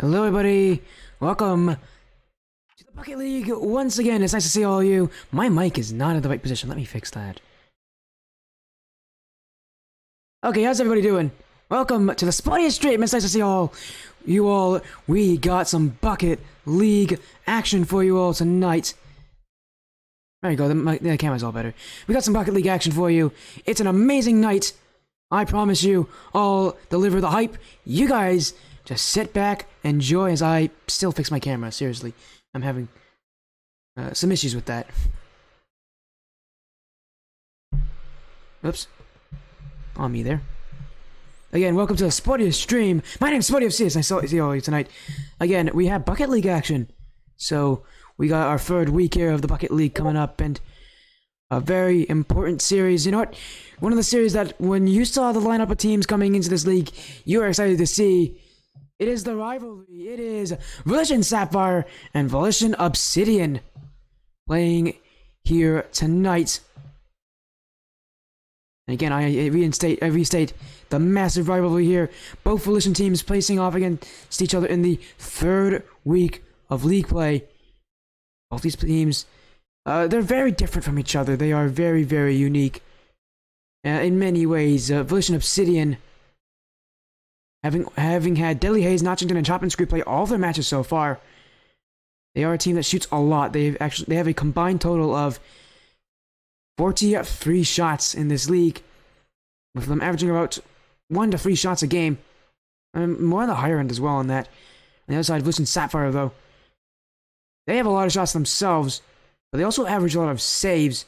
Hello everybody, welcome to the Bucket League once again. It's nice to see all of you. My mic is not in the right position, let me fix that. Okay, how's everybody doing? Welcome to the spottiest stream. It's nice to see you all. We got some Bucket League action for you all tonight. There you go, the camera's all better. We got some Bucket League action for you. It's an amazing night. I promise you, I'll deliver the hype. You guys just sit back, enjoy as I still fix my camera. Seriously, I'm having some issues with that. Oops. On me there. Again, welcome to the Spottiest stream. My name's OKTwizz. I see all of you tonight. Again, we have Bucket League action. So, we got our third week here of the Bucket League coming up, and a very important series. You know what? One of the series that when you saw the lineup of teams coming into this league, you were excited to see. It is the rivalry. It is Volition Sapphire and Volition Obsidian playing here tonight. And again, I restate the massive rivalry here. Both Volition teams facing off against each other in the third week of league play. Both these teams, they're very different from each other. They are very, very unique in many ways. Volition Obsidian, having had Deadly Haze, Notchington, and Chop and Screw play all their matches so far, they are a team that shoots a lot. They have a combined total of 43 shots in this league, with them averaging about 1 to 3 shots a game. More on the higher end as well on that. On the other side, Volition Sapphire, though, they have a lot of shots themselves, but they also average a lot of saves.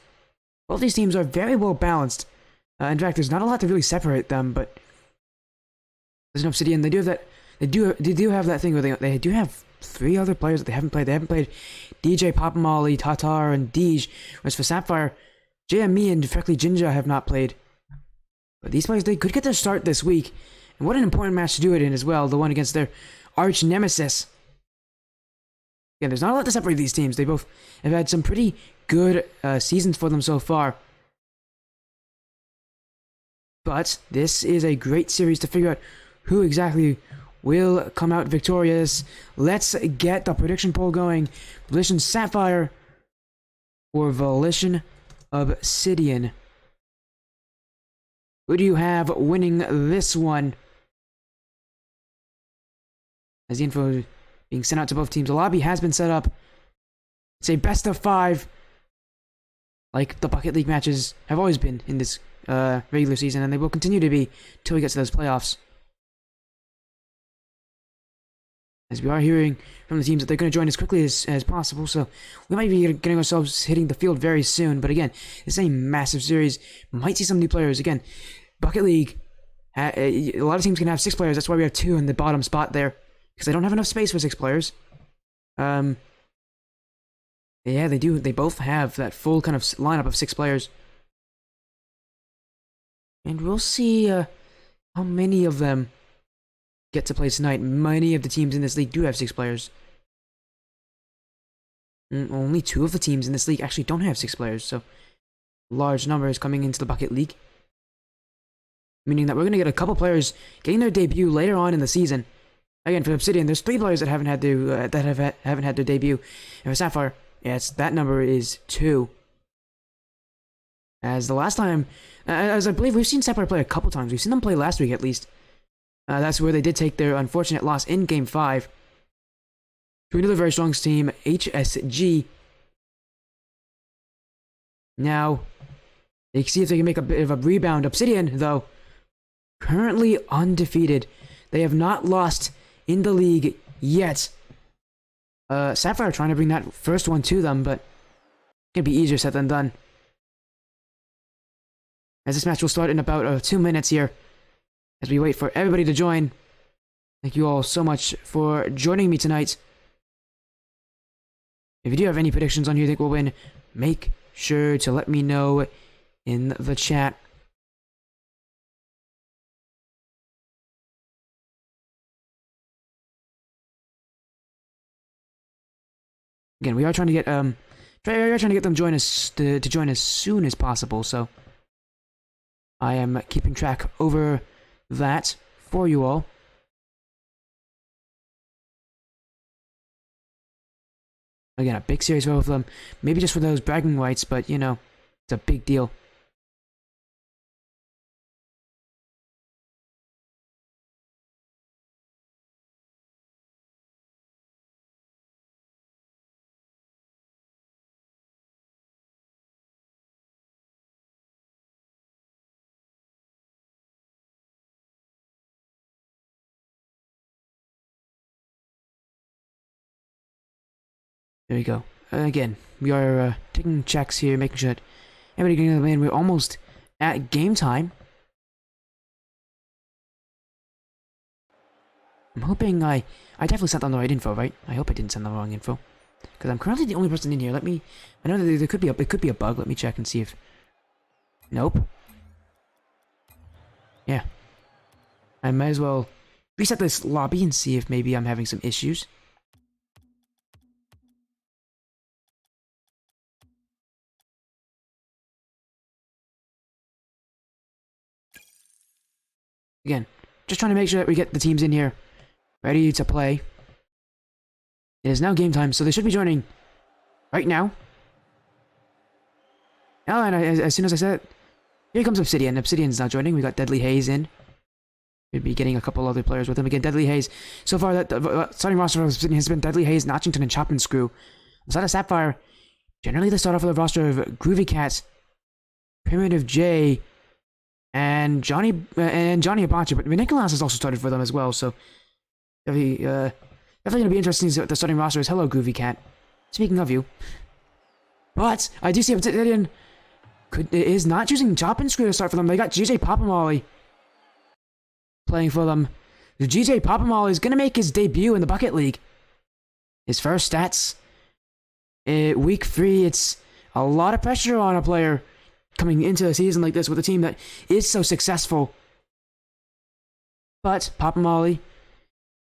Both these teams are very well balanced. In fact, there's not a lot to really separate them, but Volition Obsidian, they do have that. They do have that thing where they do have 3 other players that they haven't played. They haven't played DJ, Papa Molly, Tatar, and Deej. Whereas for Sapphire, JME and Freckly Jinja have not played. But these players, they could get their start this week. And what an important match to do it in as well, the one against their arch nemesis. Again, there's not a lot to separate these teams. They both have had some pretty good seasons for them so far. But this is a great series to figure out who exactly will come out victorious. Let's get the prediction poll going. Volition Sapphire or Volition Obsidian? Who do you have winning this one? As the info being sent out to both teams, the lobby has been set up. It's a best of 5, like the Bucket League matches have always been in this regular season, and they will continue to be till we get to those playoffs. As we are hearing from the teams that they're going to join as quickly as possible, so we might be getting ourselves hitting the field very soon. But again, it's a massive series. Might see some new players. Again, Bucket League, a lot of teams can have 6 players. That's why we have 2 in the bottom spot there, because they don't have enough space for 6 players. Yeah, they do. They both have that full kind of lineup of 6 players. And we'll see how many of them get to play tonight. Many of the teams in this league do have 6 players. Only 2 of the teams in this league actually don't have 6 players, so large numbers coming into the Bucket League. Meaning that we're going to get a couple players getting their debut later on in the season. Again, for Obsidian, there's 3 players that haven't had their debut. And for Sapphire, yes, that number is 2. As the last time, as I believe we've seen Sapphire play a couple times. We've seen them play last week at least. That's where they did take their unfortunate loss in Game 5 to another very strong team, HSG. Now, they see if they can make a bit of a rebound. Obsidian, though, currently undefeated. They have not lost in the league yet. Sapphire trying to bring that first one to them, but it's going to be easier said than done. As this match will start in about 2 minutes here, as we wait for everybody to join. Thank you all so much for joining me tonight. If you do have any predictions on who you think will win, make sure to let me know in the chat. Again, we are trying to get them to join as soon as possible, so I am keeping track over that for you all. Again, a big series for both of them. Maybe just for those bragging rights, but you know, it's a big deal. There we go. Again, we are taking checks here, making sure that everybody getting in the lane. We're almost at game time. I'm hoping I definitely sent on the right info, right? I hope I didn't send the wrong info, because I'm currently the only person in here. Let me. I know that there could be a bug. Let me check and see if. Nope. Yeah. I might as well reset this lobby and see if maybe I'm having some issues. Again, just trying to make sure that we get the teams in here ready to play. It is now game time, so they should be joining right now. Oh, and as soon as I said it, here comes Obsidian. Obsidian's now joining. We got Deadly Haze in. We'll be getting a couple other players with him. Again, Deadly Haze. So far, the starting roster of Obsidian has been Deadly Haze, Notchington, and Chop and Screw. Aside of Sapphire, generally they start off with a roster of Groovy Cat, Primitive J, and Johnny Hibachi, but Nicholas has also started for them as well, so definitely going to be interesting to see what the starting roster is. Hello, Groovy Cat. Speaking of you. But I do see Obsidian is not choosing Chop and Screw to start for them. They got GJ Popamolly playing for them. The GJ Popamolly is going to make his debut in the Bucket League. His first stats. Week 3, it's a lot of pressure on a player coming into a season like this with a team that is so successful. But Popamolly,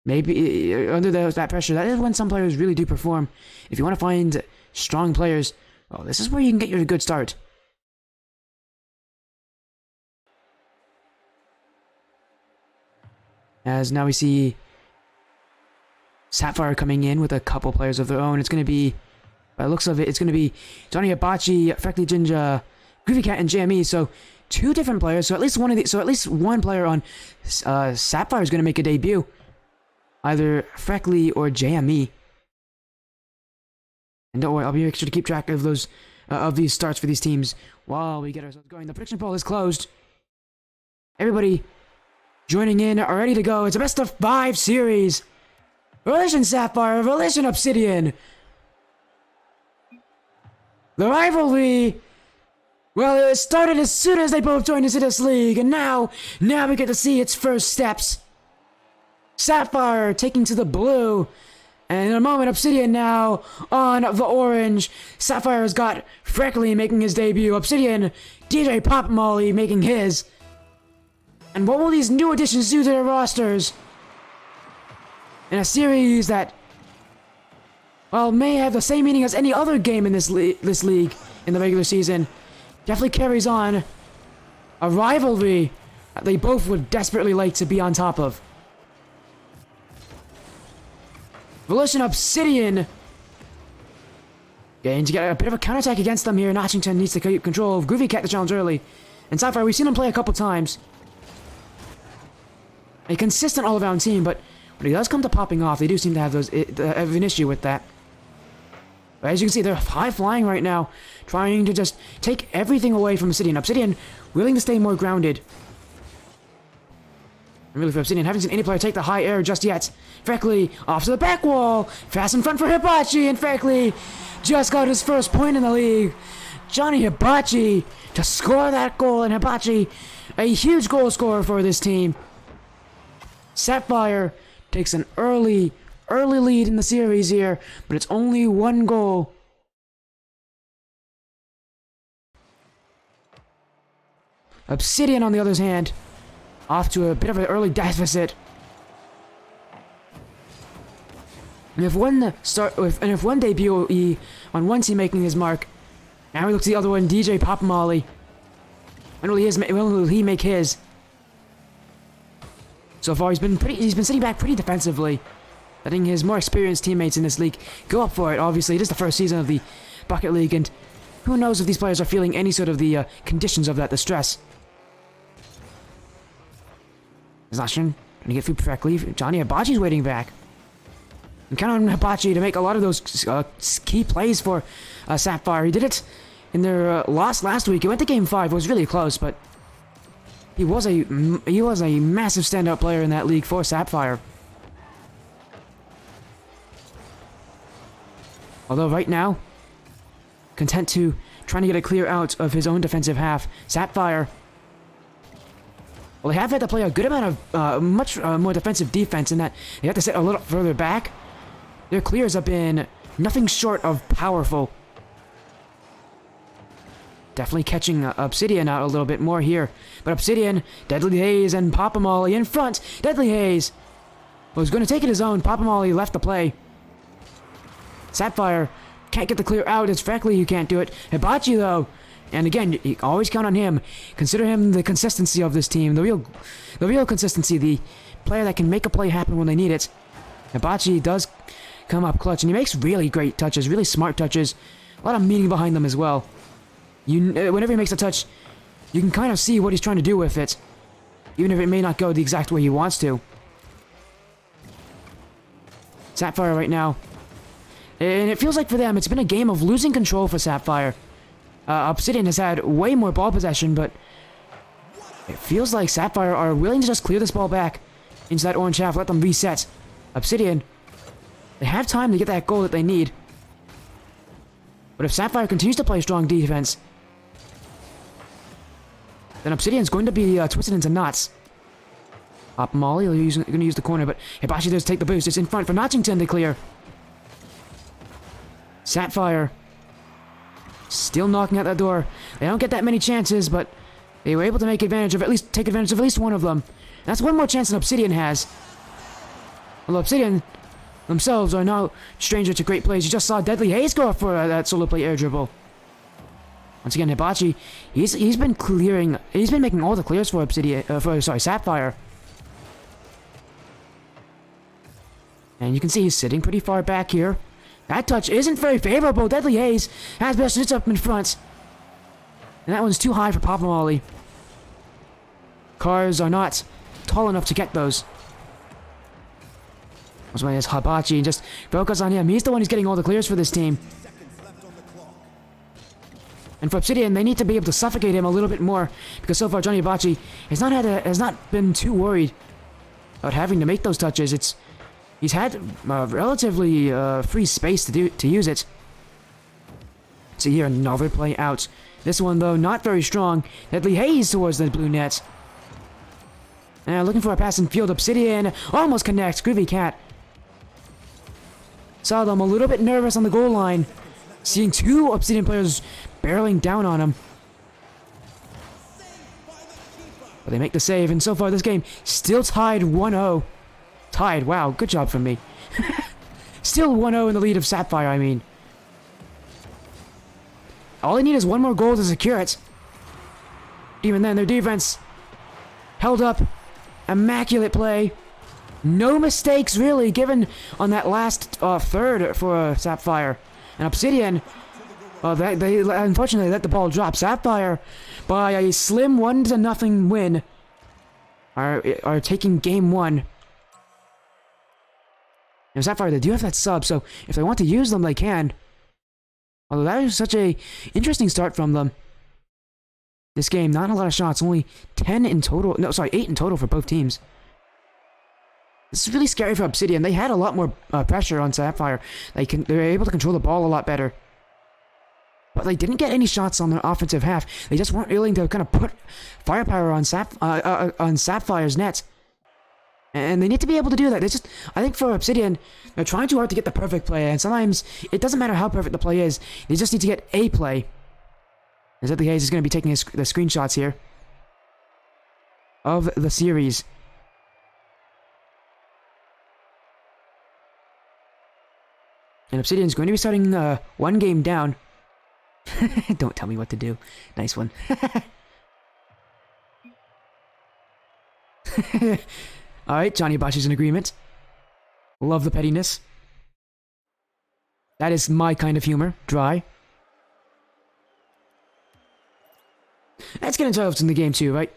maybe under that pressure, that is when some players really do perform. If you want to find strong players, well, this is where you can get your good start. As now we see Sapphire coming in with a couple players of their own. It's going to be, by the looks of it, it's going to be Johnny Hibachi, Freckly Ginger, Groovy Cat, and JME. So 2 different players. So at least one player on Sapphire is going to make a debut. Either Freckly or JME. And don't worry, I'll be making sure to keep track of those of these starts for these teams while we get ourselves going. The prediction poll is closed. Everybody joining in are ready to go. It's a best of 5 series. Volition Sapphire, Volition Obsidian. The rivalry, well, it started as soon as they both joined into this league, and now we get to see its first steps. Sapphire taking to the blue, and in a moment, Obsidian now on the orange. Sapphire's got Freckly making his debut. Obsidian, DJ Popamolly making his. And what will these new additions do to their rosters? In a series that, well, may have the same meaning as any other game in this league in the regular season, definitely carries on a rivalry that they both would desperately like to be on top of. Volition Obsidian getting to get a bit of a counterattack against them here. Notchington needs to keep control of Groovy Cat the challenge early. And Sapphire, we've seen him play a couple times. A consistent all-around team, but when it does come to popping off, they do seem to have have an issue with that. But as you can see, they're high-flying right now, trying to just take everything away from Obsidian. Obsidian willing to stay more grounded. And really for Obsidian, haven't seen any player take the high air just yet. Freckly off to the back wall. Fast in front for Hibachi, and Freckly just got his first point in the league. Johnny Hibachi to score that goal, and Hibachi, a huge goal scorer for this team. Sapphire takes an early lead in the series here, but it's only 1 goal. Obsidian, on the other hand, off to a bit of an early deficit. And if one debut on one team making his mark, now we look to the other one, DJ Popamolly. When will he make his? So far, he's been sitting back pretty defensively. letting his more experienced teammates in this league go up for it. Obviously, it is the first season of the Bucket League, and who knows if these players are feeling any sort of the conditions of that, the stress. Volition trying to get through correctly. Johnny Hibachi's waiting back. And count on Hibachi to make a lot of those key plays for Sapphire. He did it in their loss last week. He went to Game 5. It was really close, but he was a massive standout player in that league for Sapphire. Although right now, content to trying to get a clear out of his own defensive half. Sapphire, well, they have had to play a good amount of much more defensive defense in that they have to sit a little further back. Their clears have been nothing short of powerful. Definitely catching Obsidian out a little bit more here. But Obsidian, Deadly Haze, and Papa Molly in front. Deadly Haze was going to take it his own. Papa Molly left the play. Sapphire can't get the clear out. It's Freckley who can't do it. Hibachi, though. And again, you always count on him. Consider him the consistency of this team. The real consistency. The player that can make a play happen when they need it. Hibachi does come up clutch, and he makes really great touches, really smart touches. A lot of meaning behind them as well. Whenever he makes a touch, you can kind of see what he's trying to do with it, even if it may not go the exact way he wants to. Sapphire right now. And it feels like for them, it's been a game of losing control for Sapphire. Obsidian has had way more ball possession, but it feels like Sapphire are willing to just clear this ball back into that orange half, let them reset. Obsidian, they have time to get that goal that they need. But if Sapphire continues to play strong defense, then Obsidian's going to be twisted into knots. Up Molly, going to use the corner, but Hibachi does take the boost. It's in front for Notchington to clear. Sapphire still knocking at that door. They don't get that many chances, but they were able to take advantage of at least one of them. And that's one more chance than Obsidian has. Although Obsidian themselves are no stranger to great plays. You just saw Deadly Haze go up for that solo play air dribble. Once again, Hibachi, he's been making all the clears for Sapphire. And you can see he's sitting pretty far back here. That touch isn't very favorable. Deadly Haze has best sits up in front. And that one's too high for Papa Molly. Cars are not tall enough to get those. That's why it's Hibachi, and just focus on him. He's the one who's getting all the clears for this team. And for Obsidian, they need to be able to suffocate him a little bit more, because so far Johnny Hibachi has not been too worried about having to make those touches. He's had relatively free space to use it. So here, another play out. This one, though, not very strong. Deadly Haze towards the blue net. Looking for a pass in field. Obsidian almost connects. Groovy Cat. Saw them a little bit nervous on the goal line. Seeing two Obsidian players barreling down on him. But they make the save, and so far this game still tied 1-0. Tied, wow, good job from me. Still 1-0 in the lead of Sapphire, I mean. All they need is one more goal to secure it. Even then, their defense held up. Immaculate play. No mistakes, really, given on that last third for Sapphire. And Obsidian, they unfortunately let the ball drop. Sapphire, by a slim 1-0 win, are taking game 1. Now, Sapphire, they do have that sub, so if they want to use them, they can. Although that is such a interesting start from them. This game, not a lot of shots, only 10 in total. No, sorry, 8 in total for both teams. This is really scary for Obsidian. They had a lot more pressure on Sapphire. They were able to control the ball a lot better. But they didn't get any shots on their offensive half. They just weren't willing to kind of put firepower on Sapphire's net. And they need to be able to do that. I think for Obsidian, they're trying too hard to get the perfect play, and sometimes it doesn't matter how perfect the play is. They just need to get a play. As Deadly Haze is going to be taking the screenshots here of the series. And Obsidian's going to be starting one game down. Don't tell me what to do. Nice one. Alright, Johnny Hibachi's in agreement. Love the pettiness. That is my kind of humor. Dry. Let's get into what's in the game too, right?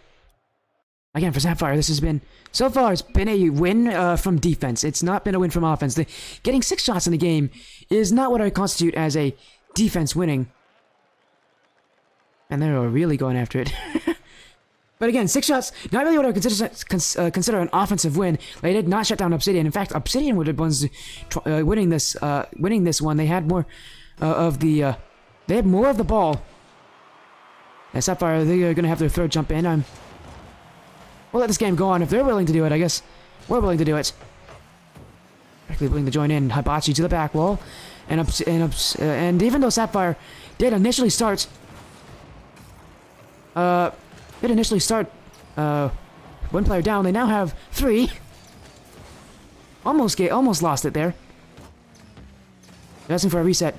Again, for Sapphire, this has been... So far, it's been a win from defense. It's not been a win from offense. Getting 6 shots in the game is not what I constitute as a defense winning. And they're really going after it. But again, 6 shots, not really what I would consider an offensive win. They did not shut down Obsidian. In fact, Obsidian would have been winning this one. They had more of the... they had more of the ball. And Sapphire, they're going to have their third jump in. We'll let this game go on. If they're willing to do it, I guess we're willing to do it. Actually willing to join in. Hibachi to the back wall. And even though Sapphire did initially start... one player down, they now have 3. Almost lost it there. They're asking for a reset.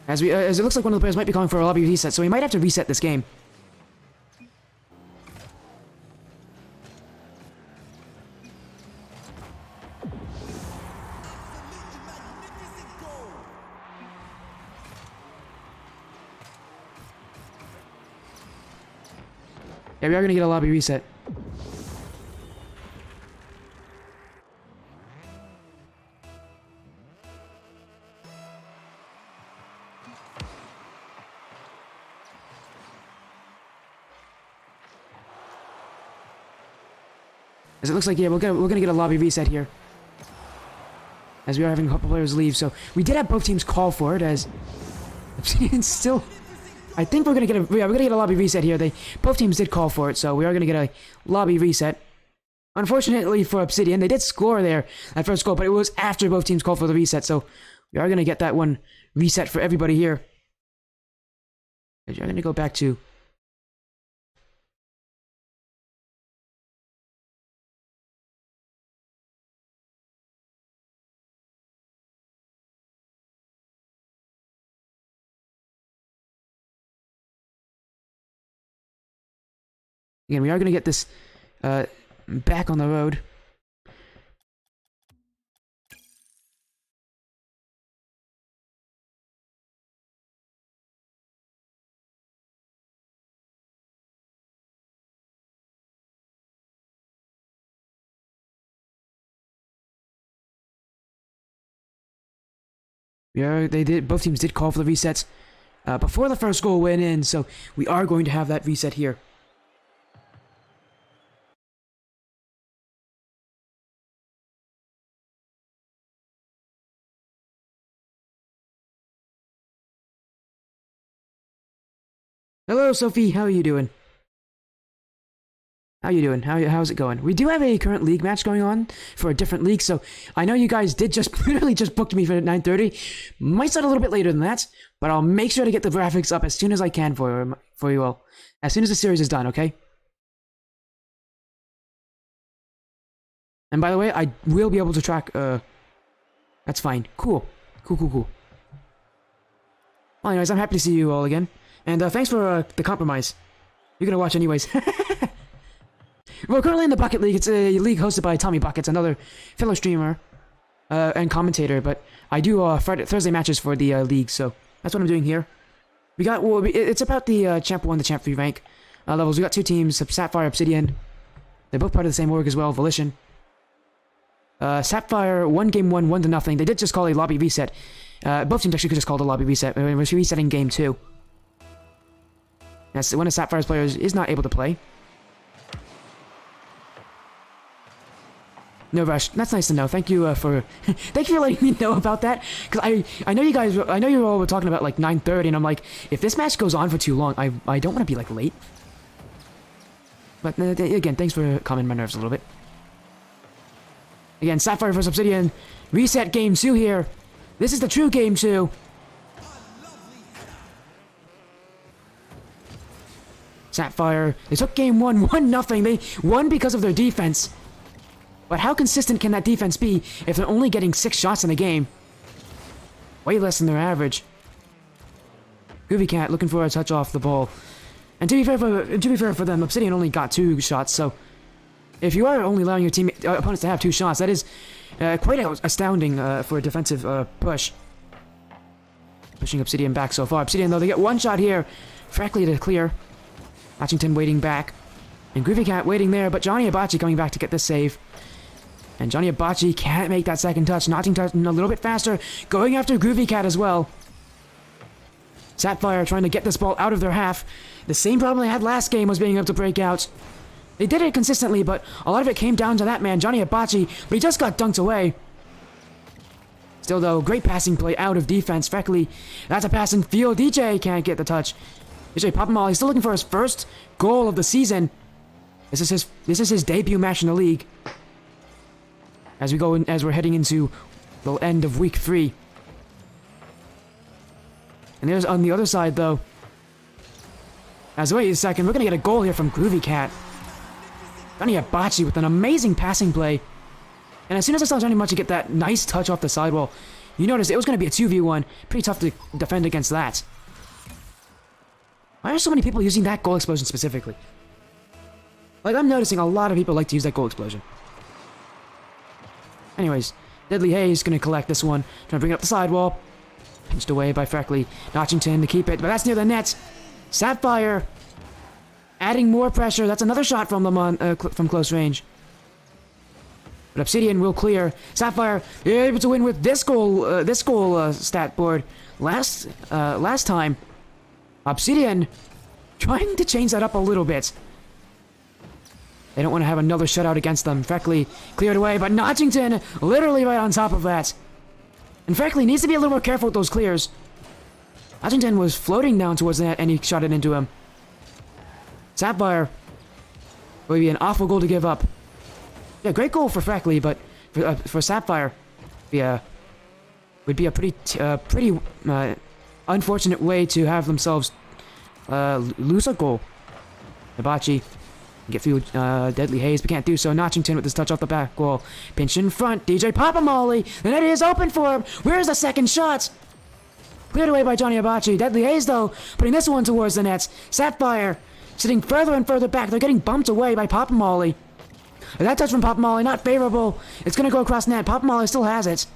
As it looks like one of the players might be calling for a lobby reset, so we might have to reset this game. Yeah, we are gonna get a lobby reset. As it looks like, yeah, we're gonna get a lobby reset here. As we are having a couple players leave, so we did have both teams call for it. As Obsidian still, I think we're gonna get a lobby reset here. Both teams did call for it, so we are gonna get a lobby reset. Unfortunately for Obsidian, they did score there that first goal, but it was after both teams called for the reset, so we are gonna get that one reset for everybody here. I'm gonna go back to. Again, we are going to get this back on the road. Yeah, both teams did call for the resets before the first goal went in, so we are going to have that reset here. Hello, Sophie. How are you doing? How's it going? We do have a current league match going on for a different league, so I know you guys did literally just booked me for 9:30. Might start a little bit later than that, but I'll make sure to get the graphics up as soon as I can for you all. As soon as the series is done, okay? And by the way, I will be able to track, that's fine. Cool. Well, anyways, I'm happy to see you all again. And thanks for the compromise. You're gonna watch anyways. We're currently in the Bucket League. It's a league hosted by Tommy Buckets, another fellow streamer and commentator. But I do Thursday matches for the league, so that's what I'm doing here. It's about the Champ 1 to Champ 3 rank levels. We got 2 teams, Sapphire, Obsidian. They're both part of the same org as well, Volition. Sapphire, 1-1, 1-0. They did just call a lobby reset. Both teams actually could just call it a lobby reset. We're resetting game 2. That's one of Sapphire's players is not able to play. No rush. That's nice to know. Thank you for letting me know about that. Because I know you all were talking about like 9:30, and I'm like, if this match goes on for too long, I don't want to be like late. But again, thanks for calming my nerves a little bit. Again, Sapphire vs Obsidian. Reset game 2 here. This is the true game 2. Sapphire, they took game 1, 1-0. They won because of their defense. But how consistent can that defense be if they're only getting 6 shots in a game? Way less than their average. Groovy Cat looking for a touch off the ball. And to be fair for them, Obsidian only got 2 shots, so if you are only allowing your opponents to have 2 shots, that is quite astounding for a defensive push. Pushing Obsidian back so far. Obsidian, though, they get 1 shot here. Frackley to clear. Washington waiting back. And Groovy Cat waiting there, but Johnny Abachi coming back to get this save. And Johnny Abachi can't make that second touch. Nottington a little bit faster. Going after Groovy Cat as well. Sapphire trying to get this ball out of their half. The same problem they had last game was being able to break out. They did it consistently, but a lot of it came down to that man, Johnny Abachi, but he just got dunked away. Still, though, great passing play out of defense. Frackley, that's a pass in field. DJ can't get the touch. DJ Popamall, he's still looking for his first goal of the season. This is his debut match in the league. As we're heading into the end of week 3. And there's on the other side, though. Wait a second, we're gonna get a goal here from Groovy Cat. Johnny Abachi with an amazing passing play. And as soon as I saw Johnny Abachi get that nice touch off the sidewall, you noticed it was gonna be a 2v1. Pretty tough to defend against that. Why are so many people using that goal explosion specifically? Like, I'm noticing a lot of people like to use that goal explosion. Anyways, Deadly Hayes gonna collect this one. Trying to bring it up the sidewall. Pinched away by Frackley. Notchington to keep it, but that's near the net. Sapphire adding more pressure. That's another shot from them from close range. But Obsidian will clear. Sapphire able to win with this goal stat board. Last time, Obsidian trying to change that up a little bit. They don't want to have another shutout against them. Frackley cleared away, but Notchington literally right on top of that. And Frackley needs to be a little more careful with those clears. Notchington was floating down towards the net, and he shot it into him. Sapphire would be an awful goal to give up. Yeah, great goal for Frackley, but for Sapphire, would be a pretty unfortunate way to have themselves lose a goal. Abachi get through Deadly Hayes, but can't do so. Notchington with this touch off the back wall. Pinch in front. DJ Popamolly. The net is open for him. Where's the second shot? Cleared away by Johnny Abachi. Deadly Hayes, though, putting this one towards the nets. Sapphire sitting further and further back. They're getting bumped away by Popamolly. That touch from Popamolly, not favorable. It's going to go across net. Popamolly still has it.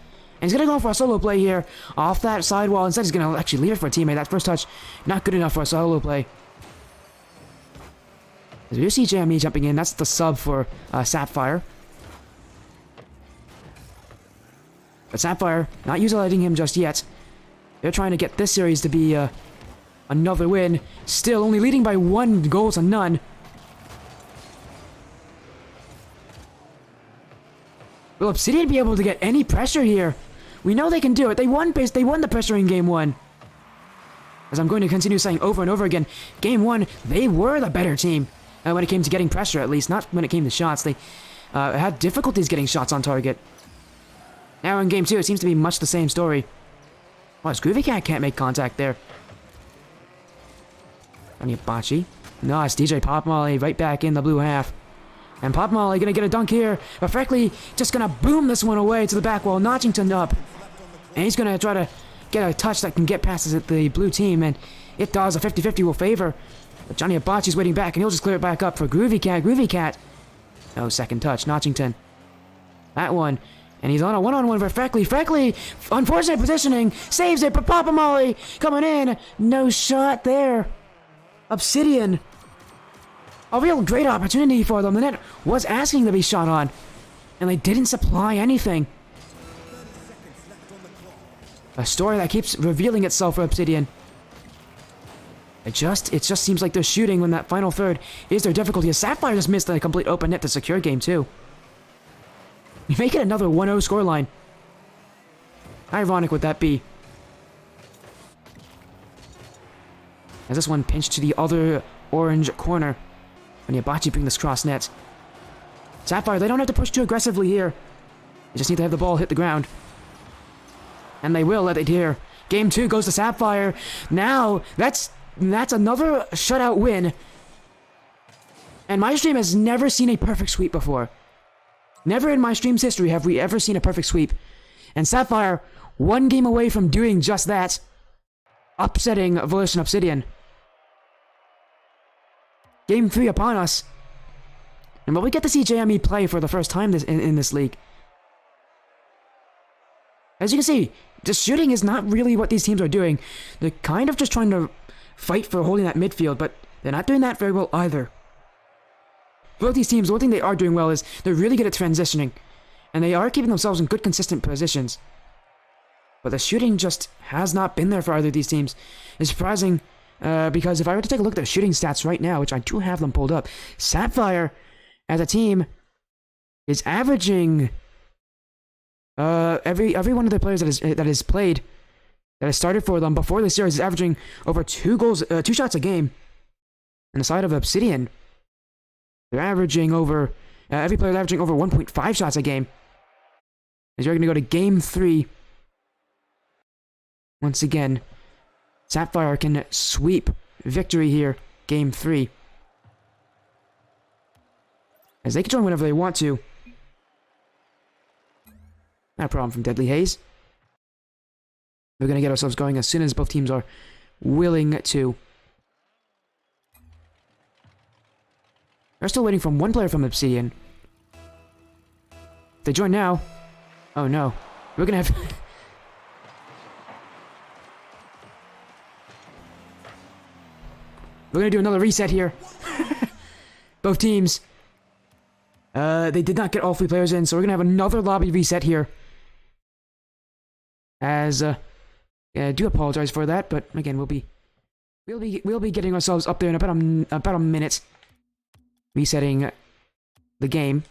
And he's going to go for a solo play here off that sidewall. Instead, he's going to actually leave it for a teammate. That first touch, not good enough for a solo play. As we see JME jumping in, that's the sub for Sapphire. But Sapphire, not utilizing him just yet. They're trying to get this series to be another win. Still only leading by 1 goal to none. Will Obsidian be able to get any pressure here? We know they can do it. They won the pressure in Game 1. As I'm going to continue saying over and over again, Game 1, they were the better team. When it came to getting pressure, at least. Not when it came to shots. They had difficulties getting shots on target. Now in Game 2, it seems to be much the same story. Wow, Groovy Cat can't make contact there. Johnny Abachi. No, it's DJ Popamolly right back in the blue half. And Popamolly gonna get a dunk here. But Frackley just gonna boom this one away to the back wall. Notchington up. And he's gonna try to get a touch that can get past the blue team. And it does. A 50-50 will favor. But Johnny Abachi's waiting back, and he'll just clear it back up for Groovy Cat. Groovy Cat. No, second touch. Notchington. That one. And he's on a one-on-one for Frackley. Frackley, unfortunate positioning. Saves it, but Popamolly coming in. No shot there. Obsidian. A real great opportunity for them. The net was asking to be shot on. And they didn't supply anything. A story that keeps revealing itself for Obsidian. It just seems like they're shooting when that final third is their difficulty. Sapphire just missed a complete open net to secure Game 2. You make it another 1-0 scoreline. How ironic would that be? As this one pinched to the other orange corner. When Abachi bring this cross net. Sapphire, they don't have to push too aggressively here. They just need to have the ball hit the ground. And they will let it here. Game 2 goes to Sapphire. Now, that's another shutout win. And my stream has never seen a perfect sweep before. Never in my stream's history have we ever seen a perfect sweep. And Sapphire, one game away from doing just that. Upsetting Volition Obsidian. Game 3 upon us. And we get to see JME play for the first time in this league. As you can see, just shooting is not really what these teams are doing. They're kind of just trying to fight for holding that midfield, but they're not doing that very well either. Both these teams, one thing they are doing well is they're really good at transitioning. And they are keeping themselves in good, consistent positions. But the shooting just has not been there for either of these teams. It's surprising, because if I were to take a look at their shooting stats right now, which I do have them pulled up, Sapphire, as a team, is averaging... every one of the players that has played, that has started for them before the series is averaging over 2 shots a game. On the side of Obsidian, they're averaging over, every player is averaging over 1.5 shots a game. As you're going to go to Game 3. Once again, Sapphire can sweep victory here, Game 3. As they can join whenever they want to. Not a problem from Deadly Haze. We're going to get ourselves going as soon as both teams are willing to. We're still waiting for one player from Obsidian. If they join now. Oh no. We're going to have... We're going to do another reset here. Both teams. They did not get all 3 players in, so we're going to have another lobby reset here. As, yeah, I do apologize for that, but again, we'll be getting ourselves up there in about a minute. Resetting the game.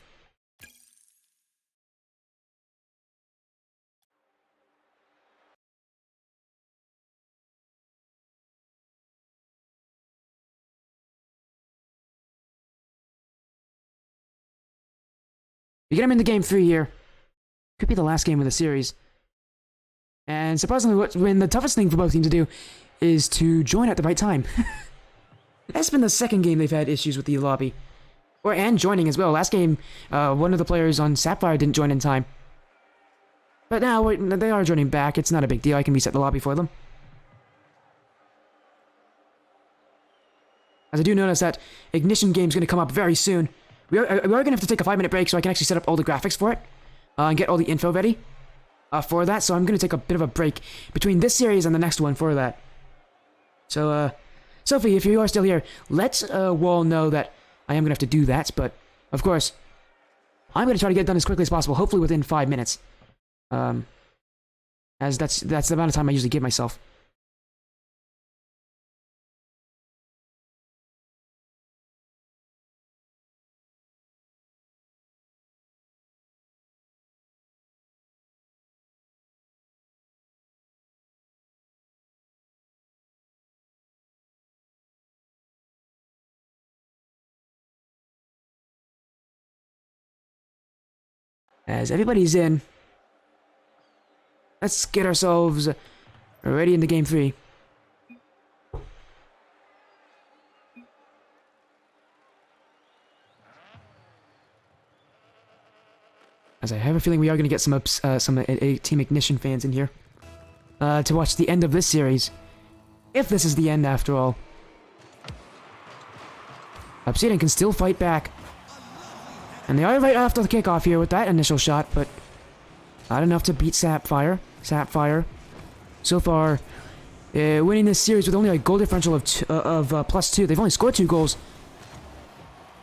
We get him into Game 3 here. Could be the last game of the series. And surprisingly, the toughest thing for both teams to do is to join at the right time. That's been the second game they've had issues with the lobby. And joining as well. Last game, one of the players on Sapphire didn't join in time. But now, they are joining back. It's not a big deal. I can reset the lobby for them. As I do notice that Ignition Game's going to come up very soon. We are going to have to take a 5-minute break so I can actually set up all the graphics for it. And get all the info ready for that. So I'm going to take a bit of a break between this series and the next one for that. So, Sophie, if you are still here, let Wall know that I am going to have to do that. But, of course, I'm going to try to get it done as quickly as possible, hopefully within 5 minutes. As that's the amount of time I usually give myself. As everybody's in, let's get ourselves ready into Game 3. As I have a feeling we are going to get some Team Ignition fans in here to watch the end of this series, if this is the end after all. Obsidian can still fight back. And they are right after the kickoff here with that initial shot, but not enough to beat Sapphire. Sapphire, so far, winning this series with only a goal differential of +2. They've only scored 2 goals.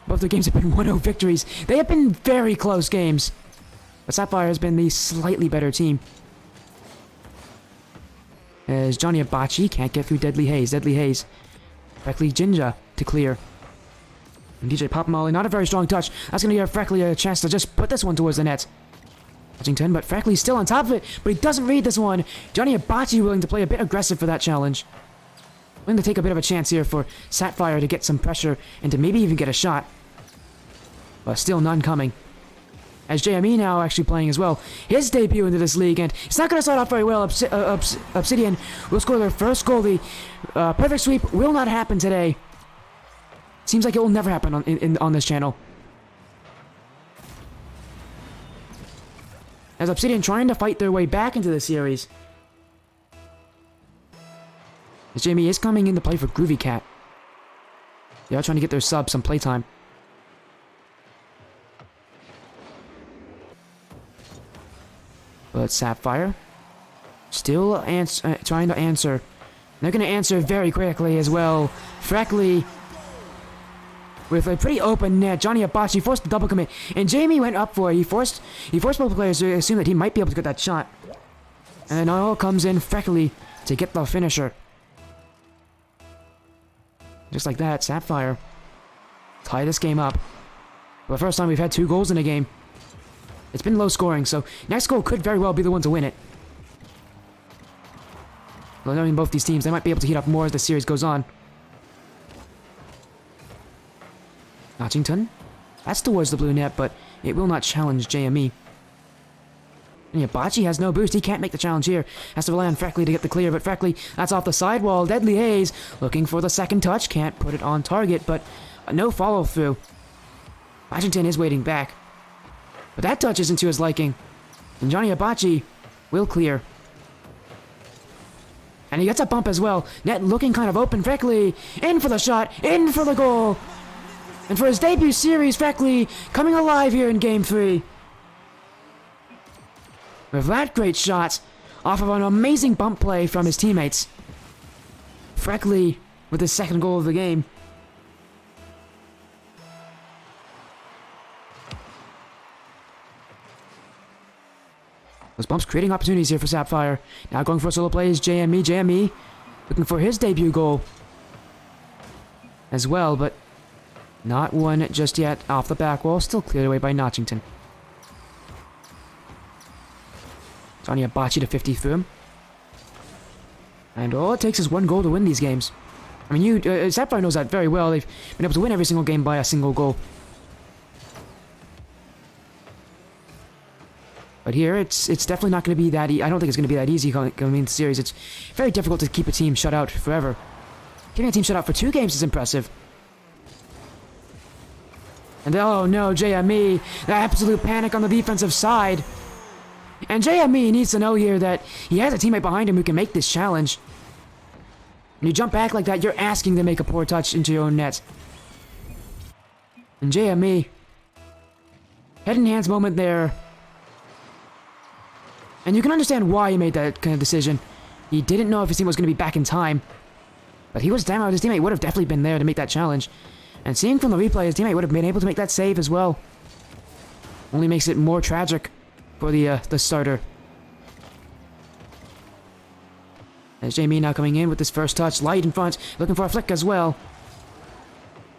Both their games have been 1-0 victories. They have been very close games. But Sapphire has been the slightly better team. As Johnny Abachi can't get through Deadly Haze. Deadly Haze. Freckly Jinja to clear. And DJ Pop Molly, not a very strong touch. That's going to give Freckly a chance to just put this one towards the net. Hutchington, but Freckly's still on top of it, but he doesn't read this one. Johnny Abachi willing to play a bit aggressive for that challenge. Willing to take a bit of a chance here for Sapphire to get some pressure and to maybe even get a shot. But still none coming. As JME now actually playing as well. His debut into this league, and it's not going to start off very well. Obsidian will score their first goal. The perfect sweep will not happen today. Seems like it will never happen on this channel. as Obsidian trying to fight their way back into the series. As Jamie is coming in to play for Groovy Cat. They are trying to get their sub some playtime. But Sapphire still trying to answer. They're going to answer very quickly as well. Freckly with a pretty open net. Johnny Abachi forced the double commit, and Jamie went up for it. He forced both players to assume that he might be able to get that shot. And then all comes in Freckly to get the finisher. Just like that, Sapphire tie this game up. For the first time we've had 2 goals in a game. It's been low scoring, so next goal could very well be the one to win it. Well, knowing both these teams, they might be able to heat up more as the series goes on. Notchington. That's towards the blue net, but it will not challenge JME. And Yabachi has no boost. He can't make the challenge here. Has to rely on Freckly to get the clear, but Freckly, that's off the sidewall. Deadly Haze looking for the second touch. Can't put it on target, but no follow-through. Washington is waiting back. But that touch isn't to his liking. And Johnny Abachi will clear. And he gets a bump as well. Net looking kind of open. Freckly in for the shot. In for the goal. And for his debut series, Freckly coming alive here in Game 3. With that great shot off of an amazing bump play from his teammates. Freckly with his second goal of the game. Those bumps creating opportunities here for Sapphire. Now going for solo play is JME. JME looking for his debut goal as well, but not one just yet off the back wall. Still cleared away by Notchington. Johnny Abachi to 50 through him. And all it takes is 1 goal to win these games. I mean, Sapphire knows that very well. They've been able to win every single game by a single goal. But here, it's definitely not going to be that I don't think it's going to be that easy coming into the series. It's very difficult to keep a team shut out forever. Keeping a team shut out for 2 games is impressive. And oh no, JME, the absolute panic on the defensive side. And JME needs to know here that he has a teammate behind him who can make this challenge. When you jump back like that, you're asking to make a poor touch into your own net. And JME, head in hands moment there. And you can understand why he made that kind of decision. He didn't know if his team was going to be back in time. But he was damn out. His teammate would have definitely been there to make that challenge. And seeing from the replay, his teammate would have been able to make that save as well. Only makes it more tragic for the starter. As Jamie now coming in with his first touch, light in front, looking for a flick as well.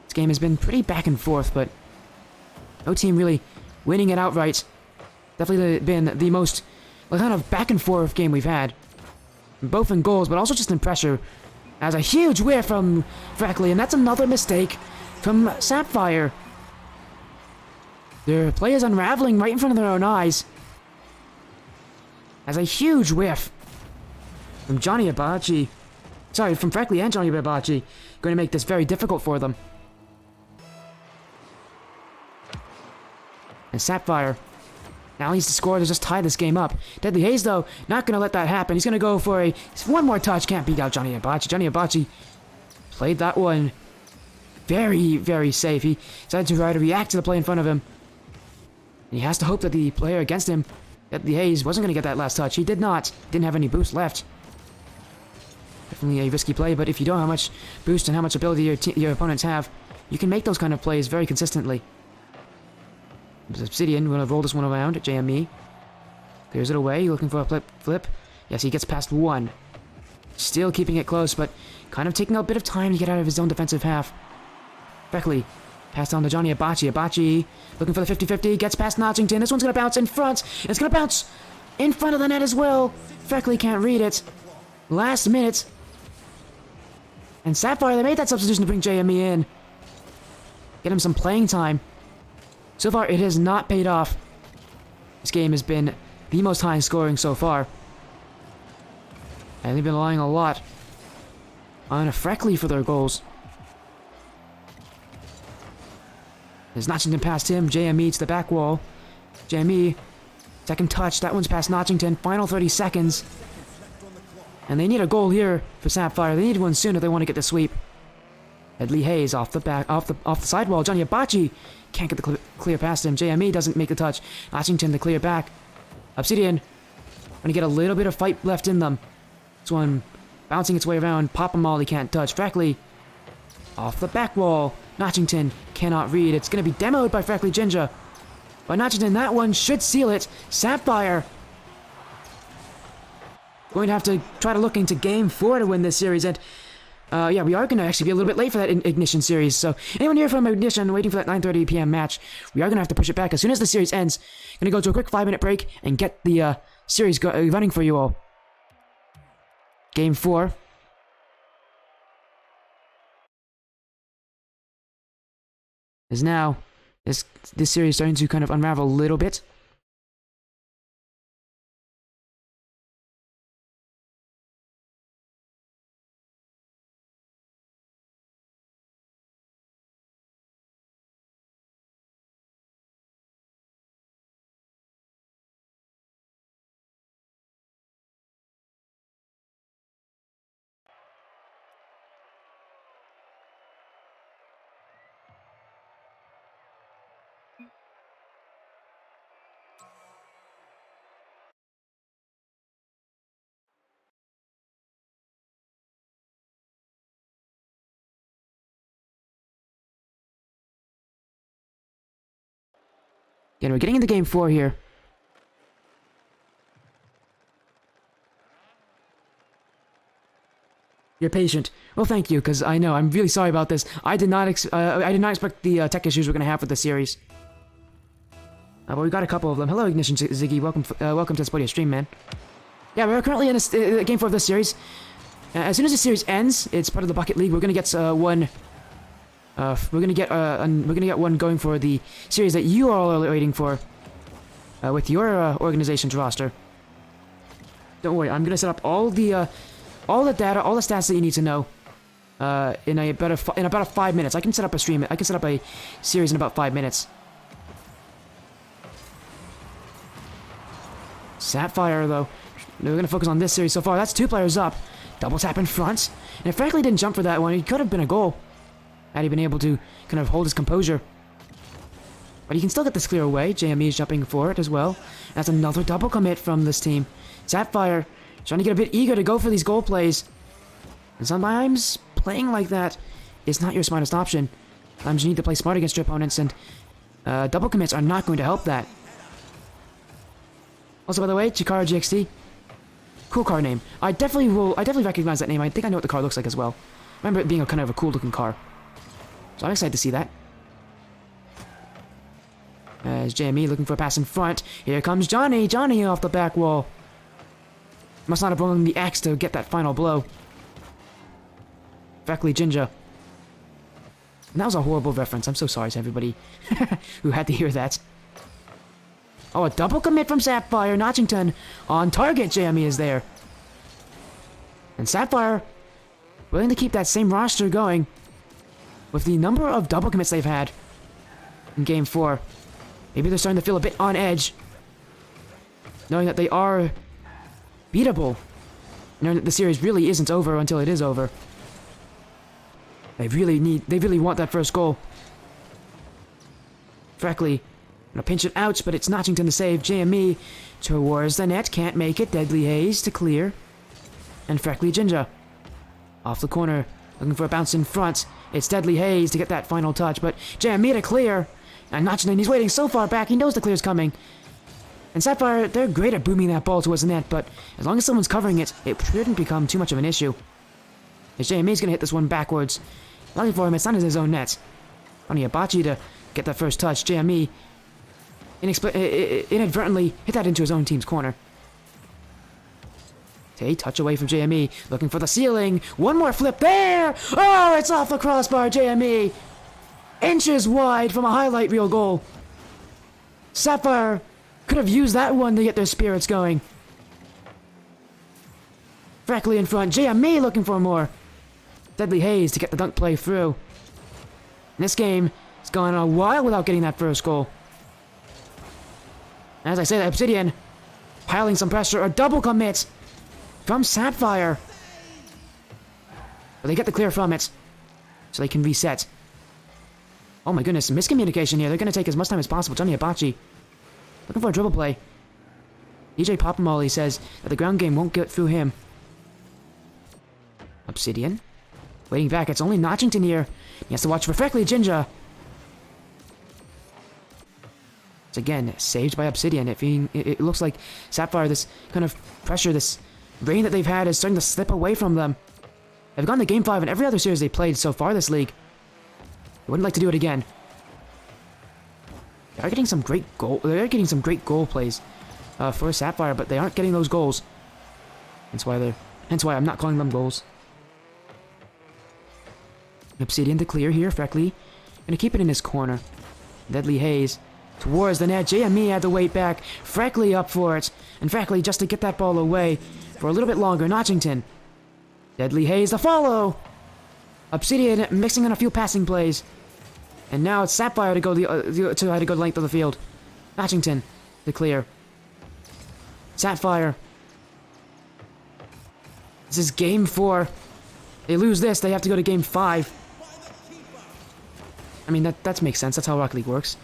This game has been pretty back and forth, but no team really winning it outright. Definitely been the most kind of back and forth game we've had. Both in goals, but also just in pressure. As a huge whiff from Freckly, and that's another mistake from Sapphire. Their play is unraveling right in front of their own eyes. As a huge whiff from Johnny Abachi. Sorry, from Freckly and Johnny Abachi. Going to make this very difficult for them. And Sapphire now needs to score to just tie this game up. Deadly Haze, though, not going to let that happen. He's going to go for one more touch. Can't beat out Johnny Abachi. Johnny Abachi played that one very, very safe. He decided to try to react to the play in front of him. And he has to hope that the player against him, Deadly Haze, wasn't going to get that last touch. He did not. Didn't have any boost left. Definitely a risky play, but if you don't know how much boost and how much ability your opponents have, you can make those kind of plays very consistently. Obsidian will roll this one around. JME clears it away, looking for a flip. Yes, he gets past one. Still keeping it close, but kind of taking a bit of time to get out of his own defensive half. Freckly passed on to Johnny Abachi. Abachi looking for the 50-50, gets past Notchington. This one's going to bounce in front. It's going to bounce in front of the net as well. Freckly can't read it. Last minute. And Sapphire, they made that substitution to bring JME in. Get him some playing time. So far, it has not paid off. This game has been the most high scoring so far. And they've been relying a lot on Freckly for their goals. As Notchington past him, JME to the back wall. JME Second touch. That one's past Notchington. Final 30 seconds. And they need a goal here for Sapphire. They need one soon if they want to get the sweep. Deadly Haze off the sidewall. Johnny Abachi can't get the clear past him. JME doesn't make the touch. Notchington to clear back. Obsidian going to get a little bit of fight left in them. This one bouncing its way around. Pop and Molly can't touch. Freckly off the back wall. Notchington cannot read. It's going to be demoed by Freckly Ginger. But Notchington, that one should seal it. Sapphire going to have to try to look into Game 4 to win this series. And yeah, we are going to actually be a little bit late for that Ignition series. So anyone here from Ignition waiting for that 9:30 p.m. match, we are going to have to push it back as soon as the series ends. Going to go to a quick 5-minute break and get the series running for you all. Game 4. Is now this series starting to kind of unravel a little bit. Again, we're getting into Game 4 here. You're patient. Well, thank you, because I know I'm really sorry about this. I did not expect the tech issues we're gonna have with the series. But we got a couple of them. Hello, Ignition Ziggy. Welcome to the Spodia stream, man. Yeah, we're currently in a Game 4 of this series. As soon as the series ends, it's part of the Bucket League. We're gonna get one. We're gonna get one going for the series that you all are waiting for, with your organization's roster. Don't worry, I'm gonna set up all the data, all the stats that you need to know, in about 5 minutes. I can set up a stream. I can set up a series in about 5 minutes. Sapphire, though, we're gonna focus on this series so far. That's 2 players up. Double tap in front, and if Franklin didn't jump for that one, it could have been a goal. Had he been able to kind of hold his composure. But he can still get this clear away. JME is jumping for it as well. That's another double commit from this team. Sapphire trying to get a bit eager to go for these goal plays. And sometimes playing like that is not your smartest option. Sometimes you need to play smart against your opponents, and double commits are not going to help that. Also, by the way, Chikara GXT. Cool car name. I definitely recognize that name. I think I know what the car looks like as well. I remember it being a kind of a cool looking car. So I'm excited to see that. As JME looking for a pass in front. Here comes Johnny. Johnny off the back wall. Must not have blown the axe to get that final blow. Freckly Ginger. And that was a horrible reference. I'm so sorry to everybody who had to hear that. Oh, a double commit from Sapphire. Notchington on target. JME is there. And Sapphire willing to keep that same roster going. With the number of double commits they've had in Game 4, maybe they're starting to feel a bit on edge, knowing that they are beatable, knowing that the series really isn't over until it is over. They really want that first goal. Freckly gonna pinch it out, but it's Notchington to save. JME towards the net, can't make it. Deadly Haze to clear, and Freckly Ginger off the corner, looking for a bounce in front. It's Deadly Haze to get that final touch, but JME to clear. And Notchington, he's waiting so far back, he knows the clear's coming. And Sapphire, they're great at booming that ball towards the net, but as long as someone's covering it, it shouldn't become too much of an issue. As JME's gonna hit this one backwards. Lucky for him, it's not in his own net. Johnny Abachi to get that first touch. JME inadvertently hit that into his own team's corner. A touch away from JME, looking for the ceiling. One more flip there! Oh, it's off the crossbar, JME! Inches wide from a highlight reel goal. Sapphire could have used that one to get their spirits going. Freckly in front, JME looking for more. Deadly Haze to get the dunk play through. And this game has gone a while without getting that first goal. As I say that, Obsidian piling some pressure. A double commit from Sapphire. But they get the clear from it, so they can reset. Oh my goodness, miscommunication here. They're going to take as much time as possible. Johnny Hibachi looking for a dribble play. DJ Papamoli says that the ground game won't get through him. Obsidian waiting back. It's only Notchington here. He has to watch perfectly. Jinja. It's again saved by Obsidian. It looks like Sapphire, this kind of pressure, this rain that they've had is starting to slip away from them. They've gone to Game 5 in every other series they played so far this league. They wouldn't like to do it again. They're getting some great goal plays for Sapphire, but they aren't getting those goals. Hence why I'm not calling them goals. Obsidian to clear here. Freckley gonna keep it in his corner. Deadly Haze towards the net. JME had to wait back. Freckley up for it. And Freckley just to get that ball away for a little bit longer. Notchington. Deadly Haze the follow. Obsidian mixing in a few passing plays. And now it's Sapphire to go the length of the field. Notchington to clear. Sapphire. This is game 4. They lose this, they have to go to game 5. I mean, that makes sense. That's how Rocket League works.